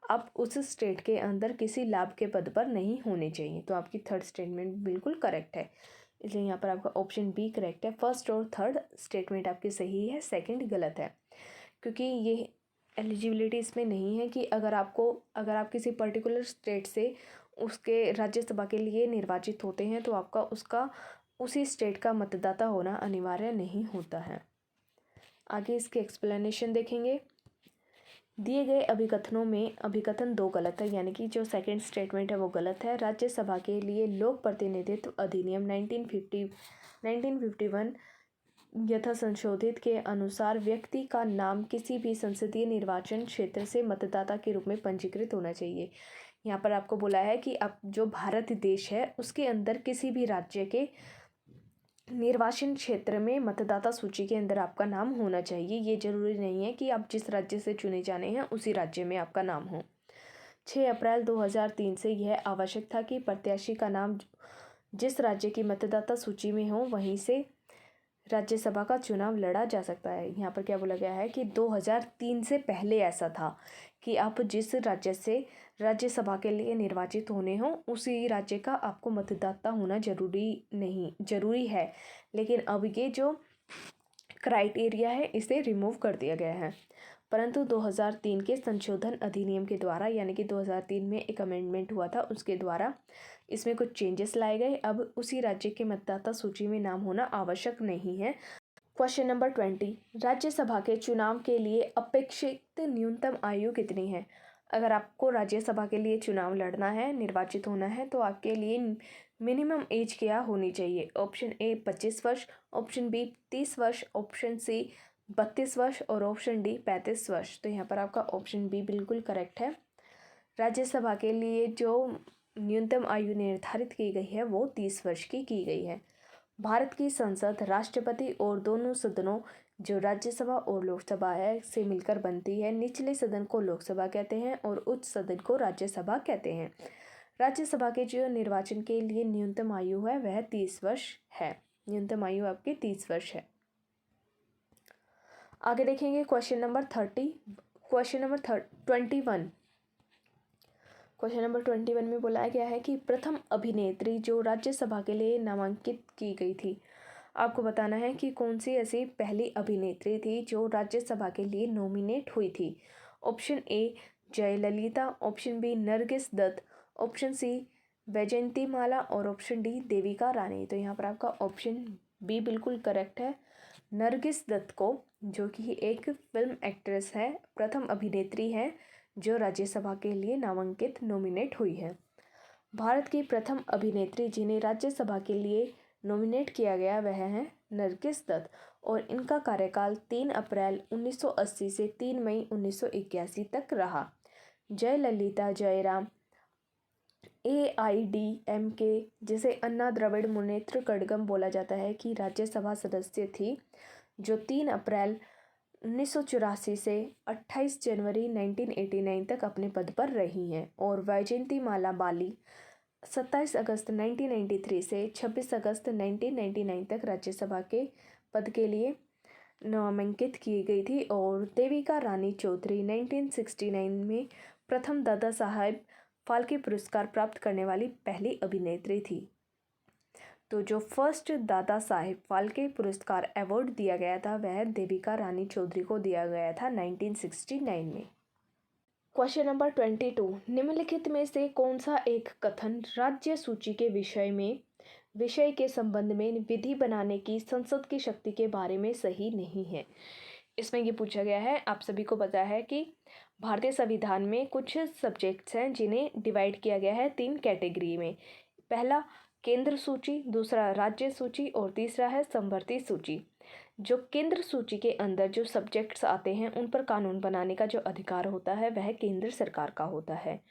[SPEAKER 1] आप उस स्टेट के अंदर किसी लाभ के पद पर नहीं होने चाहिए। तो आपकी थर्ड स्टेटमेंट बिल्कुल करेक्ट है, इसलिए यहाँ पर आपका ऑप्शन बी करेक्ट है। फर्स्ट और थर्ड स्टेटमेंट आपकी सही है, सेकंड गलत है, क्योंकि ये एलिजिबिलिटी इसमें नहीं है कि अगर आप किसी पर्टिकुलर स्टेट से उसके राज्यसभा के लिए निर्वाचित होते हैं तो आपका उसका उसी स्टेट का मतदाता होना अनिवार्य नहीं होता है। आगे इसके एक्सप्लेनेशन देखेंगे। दिए गए अभिकथनों में अभिकथन 2 गलत है, यानी कि जो सेकंड स्टेटमेंट है वो गलत है। राज्यसभा के लिए लोक प्रतिनिधित्व अधिनियम 1951 यथा संशोधित के अनुसार व्यक्ति का नाम किसी भी संसदीय निर्वाचन क्षेत्र से मतदाता के रूप में पंजीकृत होना चाहिए। यहाँ पर आपको बोला है कि अब जो भारत देश है उसके अंदर किसी भी राज्य के निर्वाचन क्षेत्र में मतदाता सूची के अंदर आपका नाम होना चाहिए। ये जरूरी नहीं है कि आप जिस राज्य से चुने जाने हैं उसी राज्य में आपका नाम हो। 6 अप्रैल 2003 से यह आवश्यक था कि प्रत्याशी का नाम जिस राज्य की मतदाता सूची में हो वहीं से राज्यसभा का चुनाव लड़ा जा सकता है। यहाँ पर क्या बोला गया है कि 2003 से पहले ऐसा था कि आप जिस राज्य से राज्यसभा के लिए निर्वाचित होने हो उसी राज्य का आपको मतदाता होना जरूरी है, लेकिन अब ये जो क्राइटेरिया है इसे रिमूव कर दिया गया है। परंतु 2003 के संशोधन अधिनियम के द्वारा, यानी कि 2003 में एक अमेंडमेंट हुआ था, उसके द्वारा इसमें कुछ चेंजेस लाए गए। अब उसी राज्य के मतदाता सूची में नाम होना आवश्यक नहीं है। Question number 20। राज्यसभा के चुनाव के लिए अपेक्षित न्यूनतम आयु कितनी है? अगर आपको राज्यसभा के लिए चुनाव लड़ना है, निर्वाचित होना है, तो आपके लिए मिनिमम एज क्या होनी चाहिए? ऑप्शन ए 25 वर्ष, ऑप्शन बी 30 वर्ष, ऑप्शन सी 32 वर्ष और ऑप्शन डी 35 वर्ष। तो यहाँ पर आपका ऑप्शन बी बिल्कुल करेक्ट है। राज्यसभा के लिए जो न्यूनतम आयु निर्धारित की गई है वो 30 वर्ष की गई है। भारत की संसद राष्ट्रपति और दोनों सदनों जो राज्यसभा और लोकसभा है से मिलकर बनती है। निचले सदन को लोकसभा कहते हैं और उच्च सदन को राज्यसभा कहते हैं। राज्यसभा के जो निर्वाचन के लिए न्यूनतम आयु है वह 30 वर्ष है। न्यूनतम आयु आपकी 30 वर्ष है। आगे देखेंगे क्वेश्चन नंबर 21। क्वेश्चन नंबर 21 में बोला गया है कि प्रथम अभिनेत्री जो राज्यसभा के लिए नामांकित की गई थी, आपको बताना है कि कौन सी ऐसी पहली अभिनेत्री थी जो राज्यसभा के लिए नॉमिनेट हुई थी। Option A Jayalalithaa, option B Nargis Dutt, option C Vyjayanthimala और ऑप्शन डी देविका रानी। तो यहाँ पर आपका ऑप्शन बी बिल्कुल करेक्ट है। नरगिस दत्त को, जो कि एक फिल्म एक्ट्रेस है, प्रथम अभिनेत्री है जो राज्यसभा के लिए नामांकित नॉमिनेट हुई है। भारत की प्रथम अभिनेत्री जिन्हें राज्यसभा के लिए नॉमिनेट किया गया वह है नरगिस दत्त और इनका कार्यकाल 3 अप्रैल 1980 से 3 मई 1981 तक रहा। जयललिता जयराम AIDMK, जिसे अन्ना द्रविड़ मुनेत्र कड़गम बोला जाता है, कि राज्यसभा सदस्य थी जो 3 अप्रैल 1984 से 28 जनवरी 1989 तक अपने पद पर रही हैं। और वैजयंती माला बाली 27 अगस्त 1993 से 26 अगस्त 1999 तक राज्यसभा के पद के लिए नामांकित की गई थी और देविका रानी चौधरी 1969 में प्रथम दादा साहब फाल्के पुरस्कार प्राप्त करने वाली पहली अभिनेत्री थी। तो जो फर्स्ट दादा साहेब फाल्के पुरस्कार अवार्ड दिया गया था वह देविका रानी चौधरी को दिया गया था 1969 में। क्वेश्चन नंबर 22, निम्नलिखित में से कौन सा एक कथन राज्य सूची के विषय के संबंध में विधि बनाने की संसद की शक्ति के बारे में सही नहीं है। इसमें ये पूछा गया है, आप सभी को पता है कि भारतीय संविधान में कुछ सब्जेक्ट्स हैं जिन्हें डिवाइड किया गया है 3 कैटेगरी में। पहला केंद्र सूची, दूसरा राज्य सूची और तीसरा है समवर्ती सूची। जो केंद्र सूची के अंदर जो सब्जेक्ट्स आते हैं उन पर कानून बनाने का जो अधिकार होता है वह केंद्र सरकार का होता है,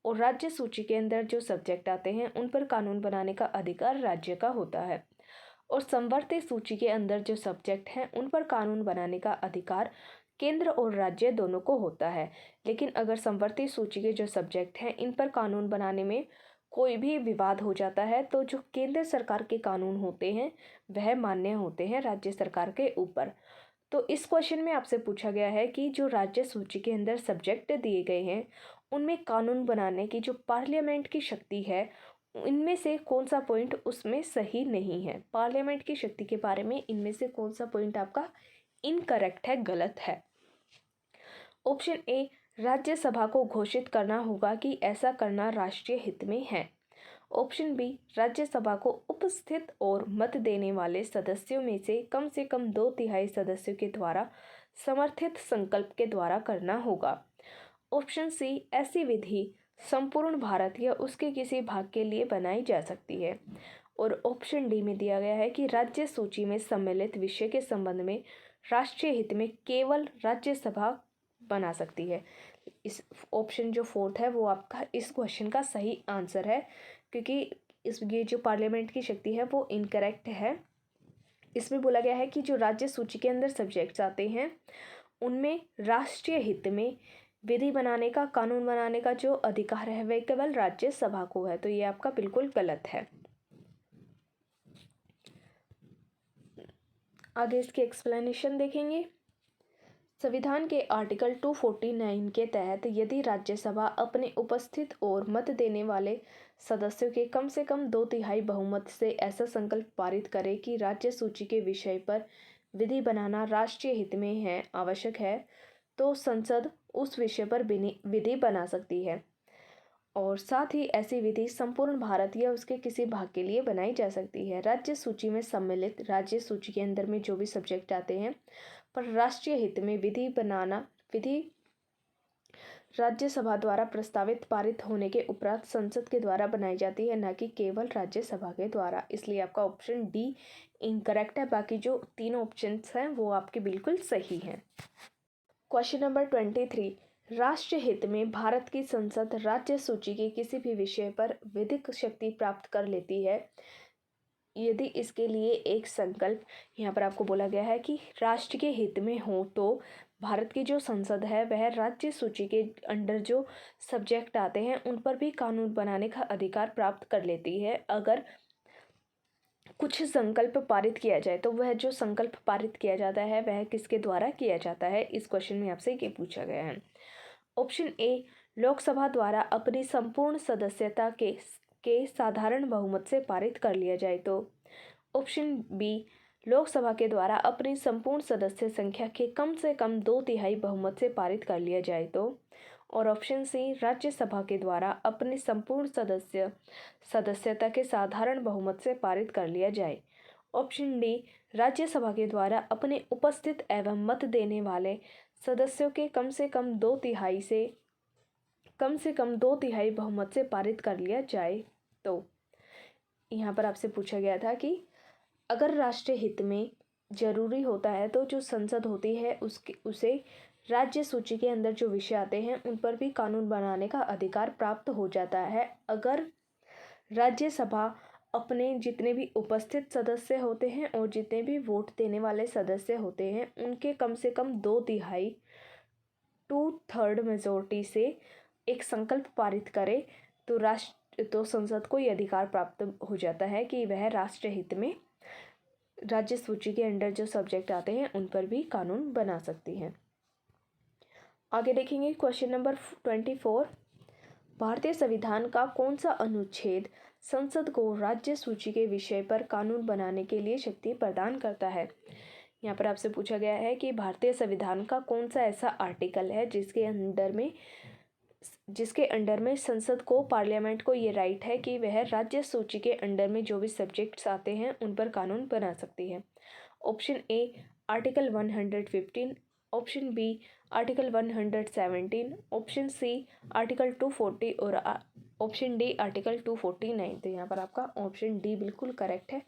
[SPEAKER 1] और राज्य सूची के अंदर जो सब्जेक्ट आते हैं उन पर कानून बनाने का अधिकार राज्य का होता है, और समवर्ती सूची के अंदर जो सब्जेक्ट हैं उन पर कानून बनाने का अधिकार केंद्र और राज्य दोनों को होता है। लेकिन अगर समवर्ती सूची के जो सब्जेक्ट हैं इन पर कानून बनाने में कोई भी विवाद हो जाता है तो जो केंद्र सरकार के कानून होते हैं वह मान्य होते हैं राज्य सरकार के ऊपर। तो इस क्वेश्चन में आपसे पूछा गया है कि जो राज्य सूची के अंदर सब्जेक्ट दिए गए हैं उनमें कानून बनाने की जो पार्लियामेंट की शक्ति है इनमें से कौन सा पॉइंट उसमें सही नहीं है। पार्लियामेंट की शक्ति के बारे में इनमें से कौन सा पॉइंट आपका इनकरेक्ट है, गलत है। ऑप्शन ए, राज्यसभा को घोषित करना होगा कि ऐसा करना राष्ट्रीय हित में है। ऑप्शन बी, राज्यसभा को उपस्थित और मत देने वाले सदस्यों में से कम 2/3 सदस्यों के द्वारा समर्थित संकल्प के द्वारा करना होगा। ऑप्शन सी, ऐसी विधि संपूर्ण भारत या उसके किसी भाग के लिए बनाई जा सकती है। और ऑप्शन डी में दिया गया है कि राज्य सूची में सम्मिलित विषय के संबंध में राष्ट्रीय हित में केवल राज्यसभा बना सकती है। इस ऑप्शन जो फोर्थ है वो आपका इस क्वेश्चन का सही आंसर है, क्योंकि ये जो पार्लियामेंट की शक्ति है वो इनकरेक्ट है। इसमें बोला गया है कि जो राज्य सूची के अंदर सब्जेक्ट्स आते हैं उनमें राष्ट्रीय हित में विधि बनाने का, कानून बनाने का जो अधिकार है वह केवल राज्यसभा को है। तो ये आपका बिल्कुल गलत है। आगे इसकी एक्सप्लेनेशन देखेंगे। संविधान के आर्टिकल 249 के तहत यदि राज्यसभा अपने उपस्थित और मत देने वाले सदस्यों के कम से कम 2/3 बहुमत से ऐसा संकल्प पारित करे कि राज्य सूची के विषय पर विधि बनाना राष्ट्रीय हित में है, आवश्यक है, तो संसद उस विषय पर विधि बना सकती है, और साथ ही ऐसी विधि संपूर्ण भारत या उसके किसी भाग के लिए बनाई जा सकती है। राज्य सूची में सम्मिलित राज्य सूची के अंदर में जो भी सब्जेक्ट आते हैं पर राष्ट्रीय हित में विधि राज्यसभा द्वारा प्रस्तावित पारित होने के उपरांत संसद के द्वारा बनाई जाती है, न कि केवल राज्यसभा के द्वारा। इसलिए आपका ऑप्शन डी इनकरेक्ट है। बाकी जो 3 ऑप्शंस हैं वो आपके बिल्कुल सही हैं। क्वेश्चन नंबर 23, राष्ट्रीय हित में भारत की संसद राज्य सूची के किसी भी विषय पर विधिक शक्ति प्राप्त कर लेती है यदि इसके लिए एक संकल्प, यहाँ पर आपको बोला गया है कि राष्ट्र के हित में हो तो भारत की जो संसद है वह राज्य सूची के अंडर जो सब्जेक्ट आते हैं उन पर भी कानून बनाने का अधिकार प्राप्त कर लेती है। अगर कुछ संकल्प पारित किया जाए तो वह जो संकल्प पारित किया जाता है वह किसके द्वारा किया जाता है, इस क्वेश्चन में आपसे ये पूछा गया है। ऑप्शन ए, लोकसभा द्वारा अपनी संपूर्ण सदस्यता के साधारण बहुमत से पारित कर लिया जाए तो। ऑप्शन बी, लोकसभा के द्वारा अपनी संपूर्ण सदस्य संख्या के कम से कम 2/3 बहुमत से पारित कर लिया जाए तो। और ऑप्शन सी, राज्यसभा के द्वारा अपनी संपूर्ण सदस्यता के साधारण बहुमत से पारित कर लिया जाए। ऑप्शन डी, राज्यसभा के द्वारा अपने उपस्थित एवं मत देने वाले सदस्यों के कम से कम 2/3 बहुमत से पारित कर लिया जाए तो। यहाँ पर आपसे पूछा गया था कि अगर राष्ट्रीय हित में जरूरी होता है तो जो संसद होती है उसे राज्य सूची के अंदर जो विषय आते हैं उन पर भी कानून बनाने का अधिकार प्राप्त हो जाता है अगर राज्यसभा अपने जितने भी उपस्थित सदस्य होते हैं और जितने भी वोट देने वाले सदस्य होते हैं उनके कम से कम 2/3 2/3 मेजोरिटी से एक संकल्प पारित करे तो संसद को ये अधिकार प्राप्त हो जाता है कि वह राष्ट्रीय हित में राज्य सूची के अंडर जो सब्जेक्ट आते हैं उन पर भी कानून बना सकती हैं। आगे देखेंगे क्वेश्चन नंबर 24। भारतीय संविधान का कौन सा अनुच्छेद संसद को राज्य सूची के विषय पर कानून बनाने के लिए शक्ति प्रदान करता है? यहाँ पर आपसे पूछा गया है कि भारतीय संविधान का कौन सा ऐसा आर्टिकल है जिसके अंडर में संसद को, पार्लियामेंट को ये राइट है कि वह राज्य सूची के अंडर में जो भी सब्जेक्ट्स आते हैं उन पर कानून बना सकती है। Option a article 115, option b article 117, option c article 240 और ऑप्शन डी आर्टिकल 249। तो यहाँ पर आपका ऑप्शन डी बिल्कुल करेक्ट है।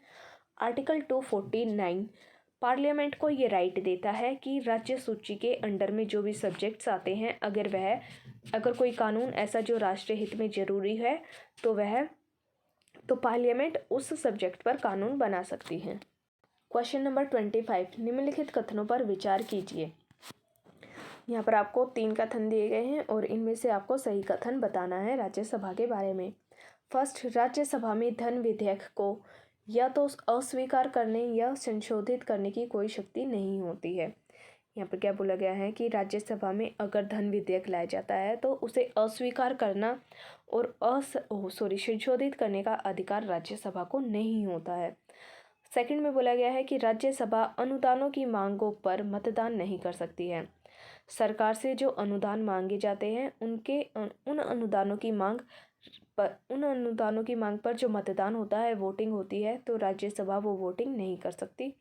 [SPEAKER 1] आर्टिकल 249 पार्लियामेंट को ये राइट देता है कि राज्य सूची के अंडर में जो भी सब्जेक्ट्स आते हैं, अगर कोई कानून ऐसा जो राष्ट्रीय हित में ज़रूरी है तो पार्लियामेंट उस सब्जेक्ट पर कानून बना सकती है। Question number 25। निम्नलिखित कथनों पर विचार कीजिए। यहाँ पर आपको 3 कथन दिए गए हैं और इनमें से आपको सही कथन बताना है राज्यसभा के बारे में। फर्स्ट, राज्यसभा में धन विधेयक को या तो अस्वीकार करने या संशोधित करने की कोई शक्ति नहीं होती है। यहाँ पर क्या बोला गया है कि राज्यसभा में अगर धन विधेयक लाया जाता है तो उसे अस्वीकार करना और संशोधित करने का अधिकार राज्यसभा को नहीं होता है। सेकंड में बोला गया है कि राज्यसभा अनुदानों की मांगों पर मतदान नहीं कर सकती है। सरकार से जो अनुदान मांगे जाते हैं उन अनुदानों की मांग पर जो मतदान होता है, वोटिंग होती है, तो राज्यसभा वो वोटिंग नहीं कर सकती।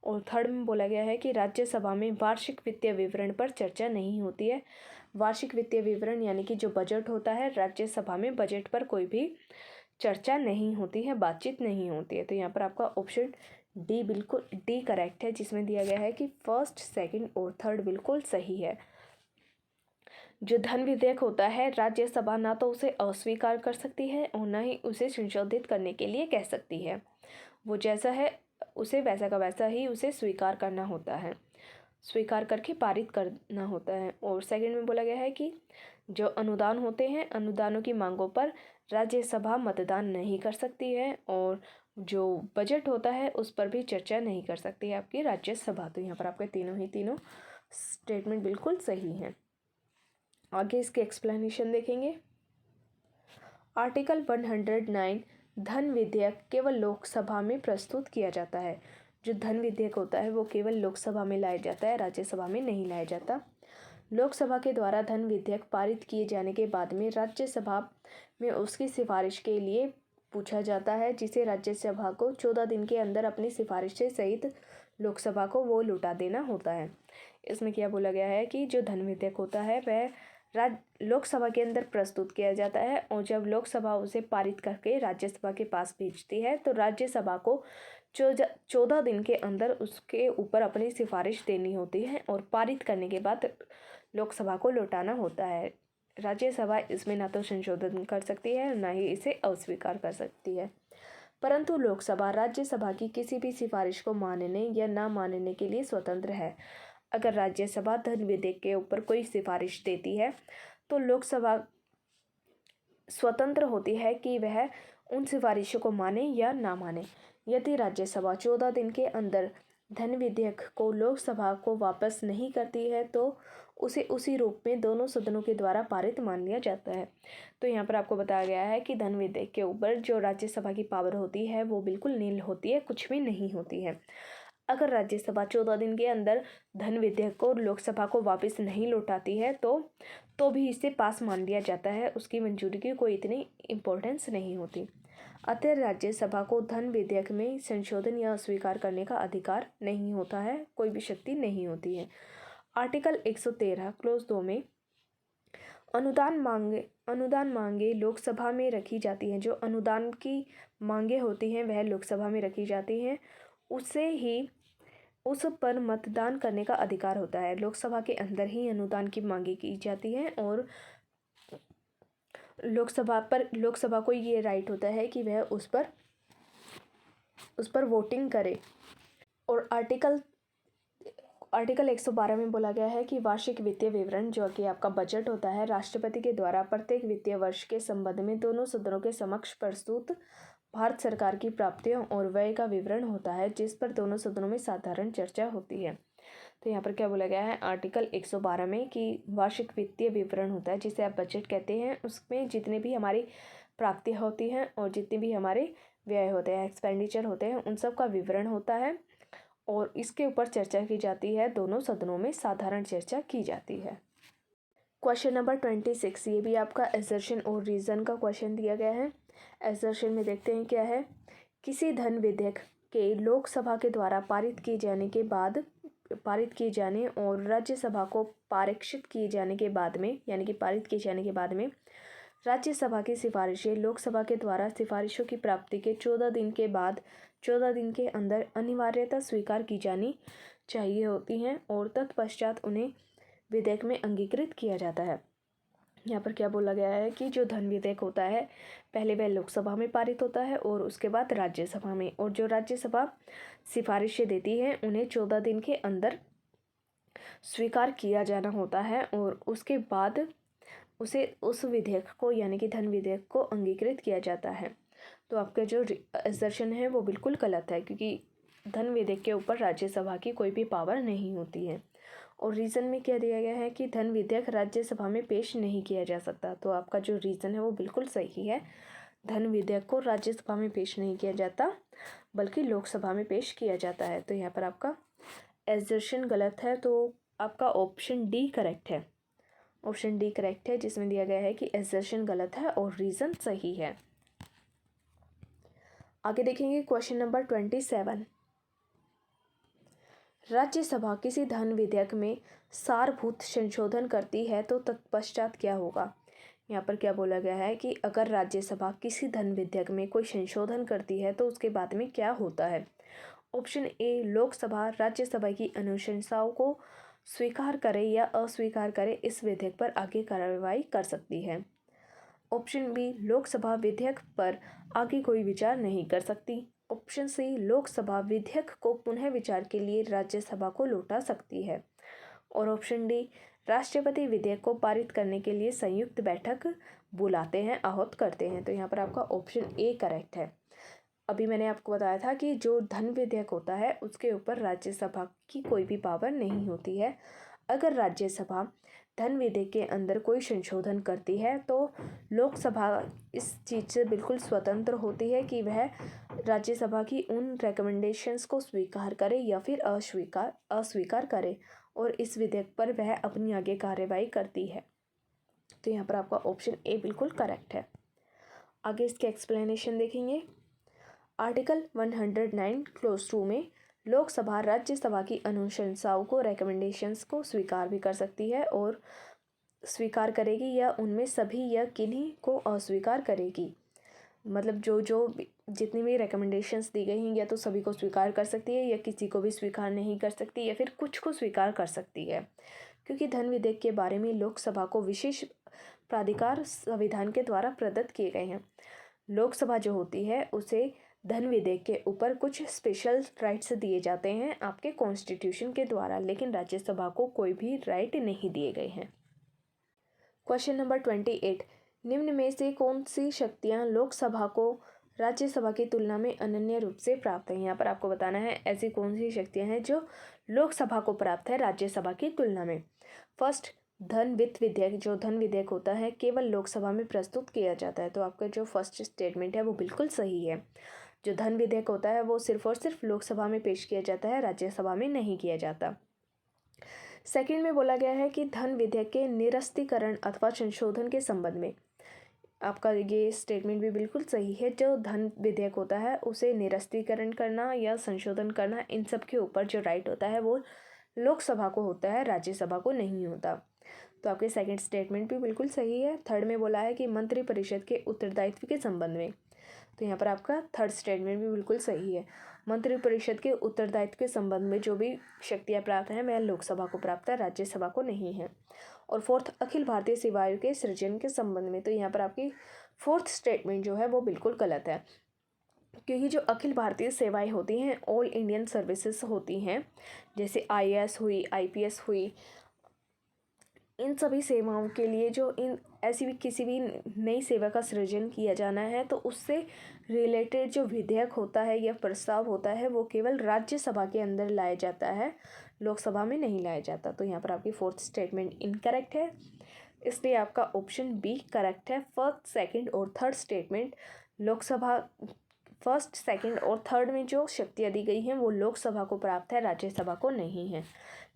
[SPEAKER 1] और थर्ड में बोला गया है कि राज्यसभा में वार्षिक वित्तीय विवरण पर चर्चा नहीं होती है। वार्षिक वित्तीय विवरण यानी कि जो बजट होता है, राज्यसभा में बजट पर कोई भी चर्चा नहीं होती है, बातचीत नहीं होती है। तो यहाँ पर आपका ऑप्शन डी बिल्कुल डी करेक्ट है, जिसमें दिया गया है कि फर्स्ट, सेकंड और थर्ड बिल्कुल सही है। जो धन विधेयक होता है, राज्यसभा ना तो उसे अस्वीकार कर सकती है और ना ही उसे संशोधित करने के लिए कह सकती है। वो जैसा है उसे वैसा का वैसा ही उसे स्वीकार करना होता है, स्वीकार करके पारित करना होता है। और सेकंड में बोला गया है कि जो अनुदान होते हैं, अनुदानों की मांगों पर राज्यसभा मतदान नहीं कर सकती है और जो बजट होता है उस पर भी चर्चा नहीं कर सकती है आपकी राज्यसभा। तो यहाँ पर आपके तीनों स्टेटमेंट बिल्कुल सही हैं। आगे इसके एक्सप्लेनेशन देखेंगे। आर्टिकल 109 धन विधेयक केवल लोकसभा में प्रस्तुत किया जाता है। जो धन विधेयक होता है वो केवल लोकसभा में लाया जाता है, राज्यसभा में नहीं लाया जाता। लोकसभा के द्वारा धन विधेयक पारित किए जाने के बाद में राज्यसभा में उसकी सिफारिश के लिए पूछा जाता है, जिसे राज्यसभा को 14 दिन के अंदर अपनी सिफारिश से सहित लोकसभा को वो लौटा देना होता है। इसमें क्या बोला गया है कि जो धन विधेयक होता है वह लोकसभा के अंदर प्रस्तुत किया जाता है और जब लोकसभा उसे पारित करके राज्यसभा के पास भेजती है तो राज्यसभा को 14 दिन के अंदर उसके ऊपर अपनी सिफारिश देनी होती है और पारित करने के बाद लोकसभा को लौटाना होता है। राज्यसभा इसमें ना तो संशोधन कर सकती है ना ही इसे अस्वीकार कर सकती है, परंतु लोकसभा राज्यसभा की किसी भी सिफारिश को मानने या ना मानने के लिए स्वतंत्र है। अगर राज्यसभा धन विधेयक के ऊपर कोई सिफारिश देती है तो लोकसभा स्वतंत्र होती है कि वह उन सिफारिशों को माने या ना माने। यदि राज्यसभा 14 दिन के अंदर धन विधेयक को लोकसभा को वापस नहीं करती है तो उसे उसी रूप में दोनों सदनों के द्वारा पारित मान लिया जाता है। तो यहाँ पर आपको बताया गया है कि धन विधेयक के ऊपर जो राज्यसभा की पावर होती है वो बिल्कुल नील होती है, कुछ भी नहीं होती है। अगर राज्यसभा 14 दिन के अंदर धन विधेयक को लोकसभा को वापस नहीं लौटाती है तो भी इसे पास मान लिया जाता है, उसकी मंजूरी की कोई इतनी इम्पोर्टेंस नहीं होती। अतः राज्यसभा को धन विधेयक में संशोधन या अस्वीकार करने का अधिकार नहीं होता है, कोई भी शक्ति नहीं होती है। आर्टिकल 113 क्लोज 2 में अनुदान मांगे लोकसभा में रखी जाती हैं। जो अनुदान की मांगे होती हैं वह लोकसभा में रखी जाती हैं, उसे ही उस पर मतदान करने का अधिकार होता है। लोकसभा के अंदर ही अनुदान की मांगे की जाती हैं और लोकसभा को ये राइट होता है कि वह उस पर वोटिंग करे। और आर्टिकल 112 में बोला गया है कि वार्षिक वित्तीय विवरण जो कि आपका बजट होता है, राष्ट्रपति के द्वारा प्रत्येक वित्तीय वर्ष के संबंध में दोनों सदनों के समक्ष प्रस्तुत भारत सरकार की प्राप्तियों और व्यय का विवरण होता है, जिस पर दोनों सदनों में साधारण चर्चा होती है। तो यहाँ पर क्या बोला गया है आर्टिकल 112 में कि वार्षिक वित्तीय विवरण होता है, जिसे आप बजट कहते हैं। उसमें जितनी भी हमारी प्राप्तियाँ होती हैं और जितने भी हमारे व्यय होते हैं, एक्सपेंडिचर होते हैं, उन सब का विवरण होता है और इसके ऊपर चर्चा की जाती है। दोनों सदनों में साधारण चर्चा की जाती है। क्वेश्चन नंबर 26, ये भी आपका एसर्शन और रीज़न का क्वेश्चन दिया गया है। एसर्शन में देखते हैं क्या है। किसी धन विधेयक के लोकसभा के द्वारा पारित किए जाने और राज्यसभा को पारीक्षित किए जाने के बाद में, यानी कि पारित किए जाने के बाद में राज्यसभा की सिफारिशें लोकसभा के द्वारा सिफारिशों की प्राप्ति के 14 दिन के बाद 14 दिन के अंदर अनिवार्यता स्वीकार की जानी चाहिए होती हैं और तत्पश्चात उन्हें विधेयक में अंगीकृत किया जाता है। यहाँ पर क्या बोला गया है कि जो धन विधेयक होता है पहले वह लोकसभा में पारित होता है और उसके बाद राज्यसभा में, और जो राज्यसभा सिफारिशें देती है उन्हें 14 दिन के अंदर स्वीकार किया जाना होता है और उसके बाद उस विधेयक को, यानी कि धन विधेयक को अंगीकृत किया जाता है। तो आपका जो असर्शन है वो बिल्कुल गलत है, क्योंकि धन विधेयक के ऊपर राज्यसभा की कोई भी पावर नहीं होती है। और रीज़न में क्या दिया गया है कि धन विधेयक राज्यसभा में पेश नहीं किया जा सकता। तो आपका जो रीज़न है वो बिल्कुल सही है। धन विधेयक को राज्यसभा में पेश नहीं किया जाता बल्कि लोकसभा में पेश किया जाता है। तो यहाँ पर आपका एसर्शन गलत है, तो आपका ऑप्शन डी करेक्ट है। ऑप्शन डी करेक्ट है, जिसमें दिया गया है कि एसर्शन गलत है और रीज़न सही है। आगे देखेंगे क्वेश्चन नंबर 27। राज्यसभा किसी धन विधेयक में सारभूत संशोधन करती है तो तत्पश्चात क्या होगा। यहाँ पर क्या बोला गया है कि अगर राज्यसभा किसी धन विधेयक में कोई संशोधन करती है तो उसके बाद में क्या होता है। ऑप्शन ए, लोकसभा राज्यसभा की अनुशंसाओं को स्वीकार करे या अस्वीकार करे इस विधेयक पर आगे कार्रवाई कर सकती है। ऑप्शन बी, लोकसभा विधेयक पर आगे कोई विचार नहीं कर सकती। ऑप्शन सी, लोकसभा विधेयक को पुनः विचार के लिए राज्यसभा को लौटा सकती है। और ऑप्शन डी, राष्ट्रपति विधेयक को पारित करने के लिए संयुक्त बैठक बुलाते हैं, आहूत करते हैं। तो यहाँ पर आपका ऑप्शन ए करेक्ट है। अभी मैंने आपको बताया था कि जो धन विधेयक होता है उसके ऊपर राज्यसभा की कोई भी पावर नहीं होती है। अगर राज्यसभा धन विधेयक के अंदर कोई संशोधन करती है तो लोकसभा इस चीज़ से बिल्कुल स्वतंत्र होती है कि वह राज्यसभा की उन रिकमेंडेशंस को स्वीकार करे या फिर अस्वीकार करे और इस विधेयक पर वह अपनी आगे कार्यवाही करती है। तो यहाँ पर आपका ऑप्शन ए बिल्कुल करेक्ट है। आगे इसके एक्सप्लेनेशन देखेंगे। आर्टिकल 109 क्लोज 2 में लोकसभा राज्यसभा की अनुशंसाओं को, रिकमेंडेशंस को स्वीकार भी कर सकती है और स्वीकार करेगी या उनमें सभी या किन्हीं को अस्वीकार करेगी। मतलब जो जितनी भी रिकमेंडेशंस दी गई हैं या तो सभी को स्वीकार कर सकती है या किसी को भी स्वीकार नहीं कर सकती या फिर कुछ को स्वीकार कर सकती है, क्योंकि धन विधेयक के बारे में लोकसभा को विशेष प्राधिकार संविधान के द्वारा प्रदत्त किए गए हैं। लोकसभा जो होती है उसे धन विधेयक के ऊपर कुछ स्पेशल राइट्स दिए जाते हैं आपके कॉन्स्टिट्यूशन के द्वारा, लेकिन राज्यसभा को कोई भी राइट नहीं दिए गए हैं। क्वेश्चन नंबर 28, निम्न में से कौन सी शक्तियां लोकसभा को राज्यसभा की तुलना में अनन्य रूप से प्राप्त है। यहाँ पर आपको बताना है ऐसी कौन सी शक्तियां हैं जो लोकसभा को प्राप्त है राज्यसभा की तुलना में। फर्स्ट, धन वित्त विधेयक। जो धन विधेयक होता है केवल लोकसभा में प्रस्तुत किया जाता है। तो आपका जो फर्स्ट स्टेटमेंट है वो बिल्कुल सही है। जो धन विधेयक होता है वो सिर्फ और सिर्फ लोकसभा में पेश किया जाता है, राज्यसभा में नहीं किया जाता। सेकंड में बोला गया है कि धन विधेयक के निरस्तीकरण अथवा संशोधन के संबंध में, आपका ये स्टेटमेंट भी बिल्कुल सही है। जो धन विधेयक होता है उसे निरस्तीकरण करना या संशोधन करना, इन सब के ऊपर जो राइट होता है वो लोकसभा को होता है, राज्यसभा को नहीं होता। तो आपके सेकंड स्टेटमेंट भी बिल्कुल सही है। थर्ड में बोला है कि मंत्रिपरिषद के उत्तरदायित्व के संबंध में, तो यहाँ पर आपका थर्ड स्टेटमेंट भी बिल्कुल सही है। मंत्रिपरिषद के उत्तरदायित्व के संबंध में जो भी शक्तियाँ प्राप्त हैं वह लोकसभा को प्राप्त है, राज्यसभा को नहीं है। और फोर्थ, अखिल भारतीय सेवा आयोग के सृजन के संबंध में, तो यहाँ पर आपकी फोर्थ स्टेटमेंट जो है वो बिल्कुल गलत है, क्योंकि जो अखिल भारतीय सेवाएं होती हैं ऑल इंडियन सर्विसेज होती हैं, जैसे IAS हुई, IPS हुई, इन सभी सेवाओं के लिए जो इन ऐसी भी किसी भी नई सेवा का सृजन किया जाना है तो उससे रिलेटेड जो विधेयक होता है या प्रस्ताव होता है वो केवल राज्यसभा के अंदर लाया जाता है, लोकसभा में नहीं लाया जाता। तो यहाँ पर आपकी फोर्थ स्टेटमेंट इनकरेक्ट है, इसलिए आपका ऑप्शन बी करेक्ट है। फर्स्ट, सेकंड और third statement Lok Sabha, first, second और थर्ड में जो शक्तियाँ दी गई हैं वो लोकसभा को प्राप्त है, राज्यसभा को नहीं है।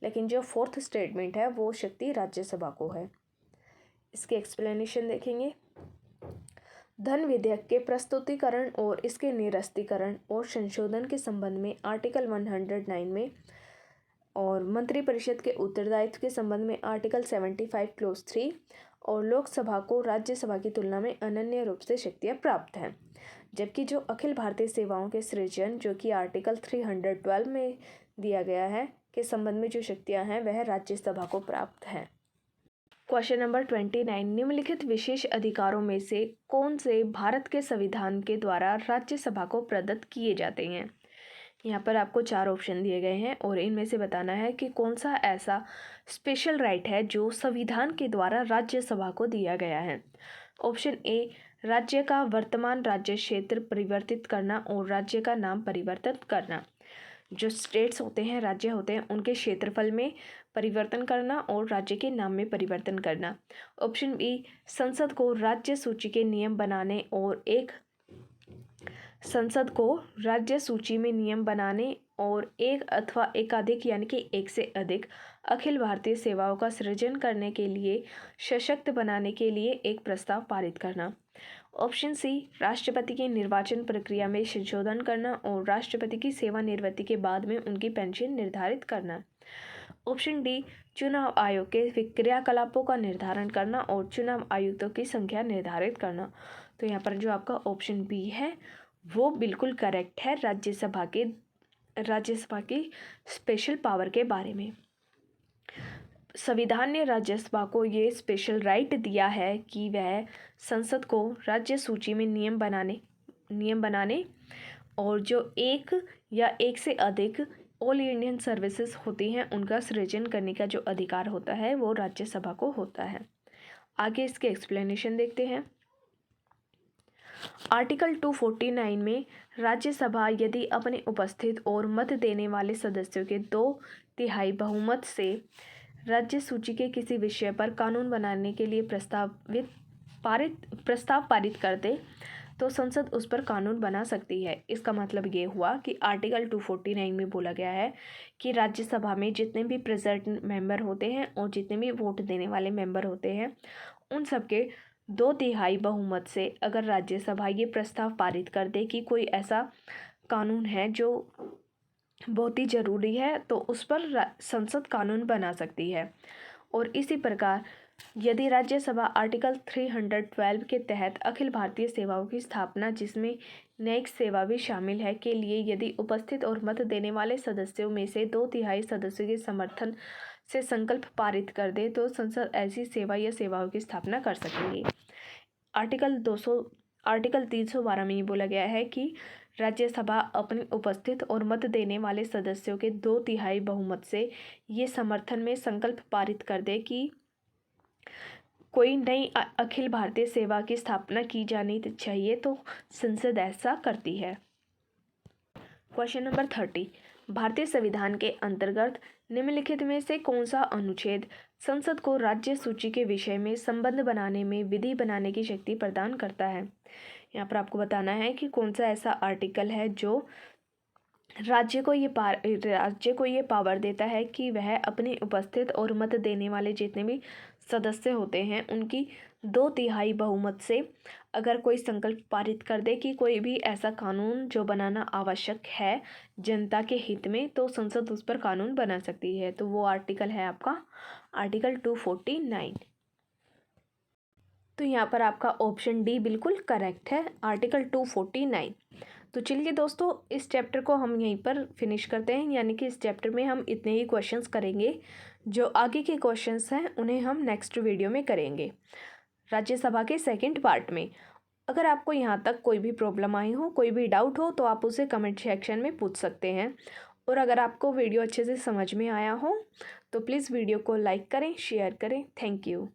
[SPEAKER 1] लेकिन जो फोर्थ स्टेटमेंट है वो शक्ति राज्यसभा को है। इसके एक्सप्लेनेशन देखेंगे। धन विधेयक के प्रस्तुतिकरण और इसके निरस्तीकरण और संशोधन के संबंध में आर्टिकल 109 में और मंत्रिपरिषद के उत्तरदायित्व के संबंध में आर्टिकल 75 क्लोज 3 और लोकसभा को राज्यसभा की तुलना में अनन्य रूप से शक्तियाँ प्राप्त हैं। जबकि जो अखिल भारतीय सेवाओं के सृजन जो कि आर्टिकल 312 में दिया गया है के संबंध में जो शक्तियाँ हैं वह राज्यसभा को प्राप्त हैं। क्वेश्चन नंबर 29, निम्नलिखित विशेष अधिकारों में से कौन से भारत के संविधान के द्वारा राज्यसभा को प्रदत्त किए जाते हैं। यहाँ पर आपको 4 ऑप्शन दिए गए हैं और इनमें से बताना है कि कौन सा ऐसा स्पेशल राइट है जो संविधान के द्वारा राज्यसभा को दिया गया है। ऑप्शन ए, राज्य का वर्तमान राज्य क्षेत्र परिवर्तित करना और राज्य का नाम परिवर्तित करना। जो स्टेट्स होते हैं, राज्य होते हैं, उनके क्षेत्रफल में परिवर्तन करना और राज्य के नाम में परिवर्तन करना। ऑप्शन बी, संसद को राज्य सूची के नियम बनाने और संसद को राज्य सूची में नियम बनाने और एक अथवा एकाधिक यानी कि एक से अधिक अखिल भारतीय सेवाओं का सृजन करने के लिए सशक्त बनाने के लिए एक प्रस्ताव पारित करना। ऑप्शन सी, राष्ट्रपति की निर्वाचन प्रक्रिया में संशोधन करना और राष्ट्रपति की सेवानिवृत्ति के बाद में उनकी पेंशन निर्धारित करना। ऑप्शन डी, चुनाव आयोग के क्रियाकलापों का निर्धारण करना और चुनाव आयुक्तों की संख्या निर्धारित करना। तो यहाँ पर जो आपका ऑप्शन बी है वो बिल्कुल करेक्ट है, राज्यसभा की स्पेशल पावर के बारे में। संविधान ने राज्यसभा को ये स्पेशल राइट दिया है कि वह संसद को राज्य सूची में नियम बनाने और जो एक या एक से अधिक ऑल इंडियन सर्विसेज होती हैं उनका सृजन करने का जो अधिकार होता है वो राज्यसभा को होता है। आगे इसके एक्सप्लेनेशन देखते हैं। आर्टिकल 249 में राज्यसभा यदि अपने उपस्थित और मत देने वाले सदस्यों के 2/3 बहुमत से राज्य सूची के किसी विषय पर कानून बनाने के लिए प्रस्ताव पारित कर दे तो संसद उस पर कानून बना सकती है। इसका मतलब ये हुआ कि आर्टिकल 249 में बोला गया है कि राज्यसभा में जितने भी प्रेजेंट मेंबर होते हैं और जितने भी वोट देने वाले मेंबर होते हैं उन सबके 2/3 बहुमत से अगर राज्यसभा ये प्रस्ताव पारित कर दे कि कोई ऐसा कानून है जो बहुत ही ज़रूरी है तो उस पर संसद कानून बना सकती है। और इसी प्रकार यदि राज्यसभा आर्टिकल 312 के तहत अखिल भारतीय सेवाओं की स्थापना जिसमें न्यायिक सेवा भी शामिल है के लिए यदि उपस्थित और मत देने वाले सदस्यों में से 2/3 सदस्यों के समर्थन से संकल्प पारित कर दे तो संसद ऐसी सेवा या सेवाओं की स्थापना कर सकेगी। आर्टिकल 312 में ये बोला गया है कि राज्यसभा अपने उपस्थित और मत देने वाले सदस्यों के 2/3 बहुमत से ये समर्थन में संकल्प पारित कर दे कि कोई नई अखिल भारतीय सेवा की स्थापना की जानी चाहिए तो संसद ऐसा करती है। क्वेश्चन नंबर 30, भारतीय संविधान के अंतर्गत निम्नलिखित में से कौन सा अनुच्छेद संसद को राज्य सूची के विषय में संबंध बनाने में विधि बनाने की शक्ति प्रदान करता है। यहाँ पर आपको बताना है कि कौन सा ऐसा आर्टिकल है जो राज्य को ये पावर देता है कि वह अपने उपस्थित और मत देने वाले जितने भी सदस्य होते हैं उनकी 2/3 बहुमत से अगर कोई संकल्प पारित कर दे कि कोई भी ऐसा कानून जो बनाना आवश्यक है जनता के हित में तो संसद उस पर कानून बना सकती है। तो वो आर्टिकल है आपका आर्टिकल 249। तो यहाँ पर आपका ऑप्शन डी बिल्कुल करेक्ट है, आर्टिकल 249। तो चलिए दोस्तों इस चैप्टर को हम यहीं पर फिनिश करते हैं, यानी कि इस चैप्टर में हम इतने ही क्वेश्चंस करेंगे। जो आगे के क्वेश्चंस हैं उन्हें हम नेक्स्ट वीडियो में करेंगे राज्यसभा के सेकंड पार्ट में। अगर आपको यहाँ तक कोई भी प्रॉब्लम आई हो, कोई भी डाउट हो तो आप उसे कमेंट सेक्शन में पूछ सकते हैं
[SPEAKER 2] और अगर आपको वीडियो अच्छे से समझ में आया हो तो प्लीज़ वीडियो को लाइक करें, शेयर करें। Thank you.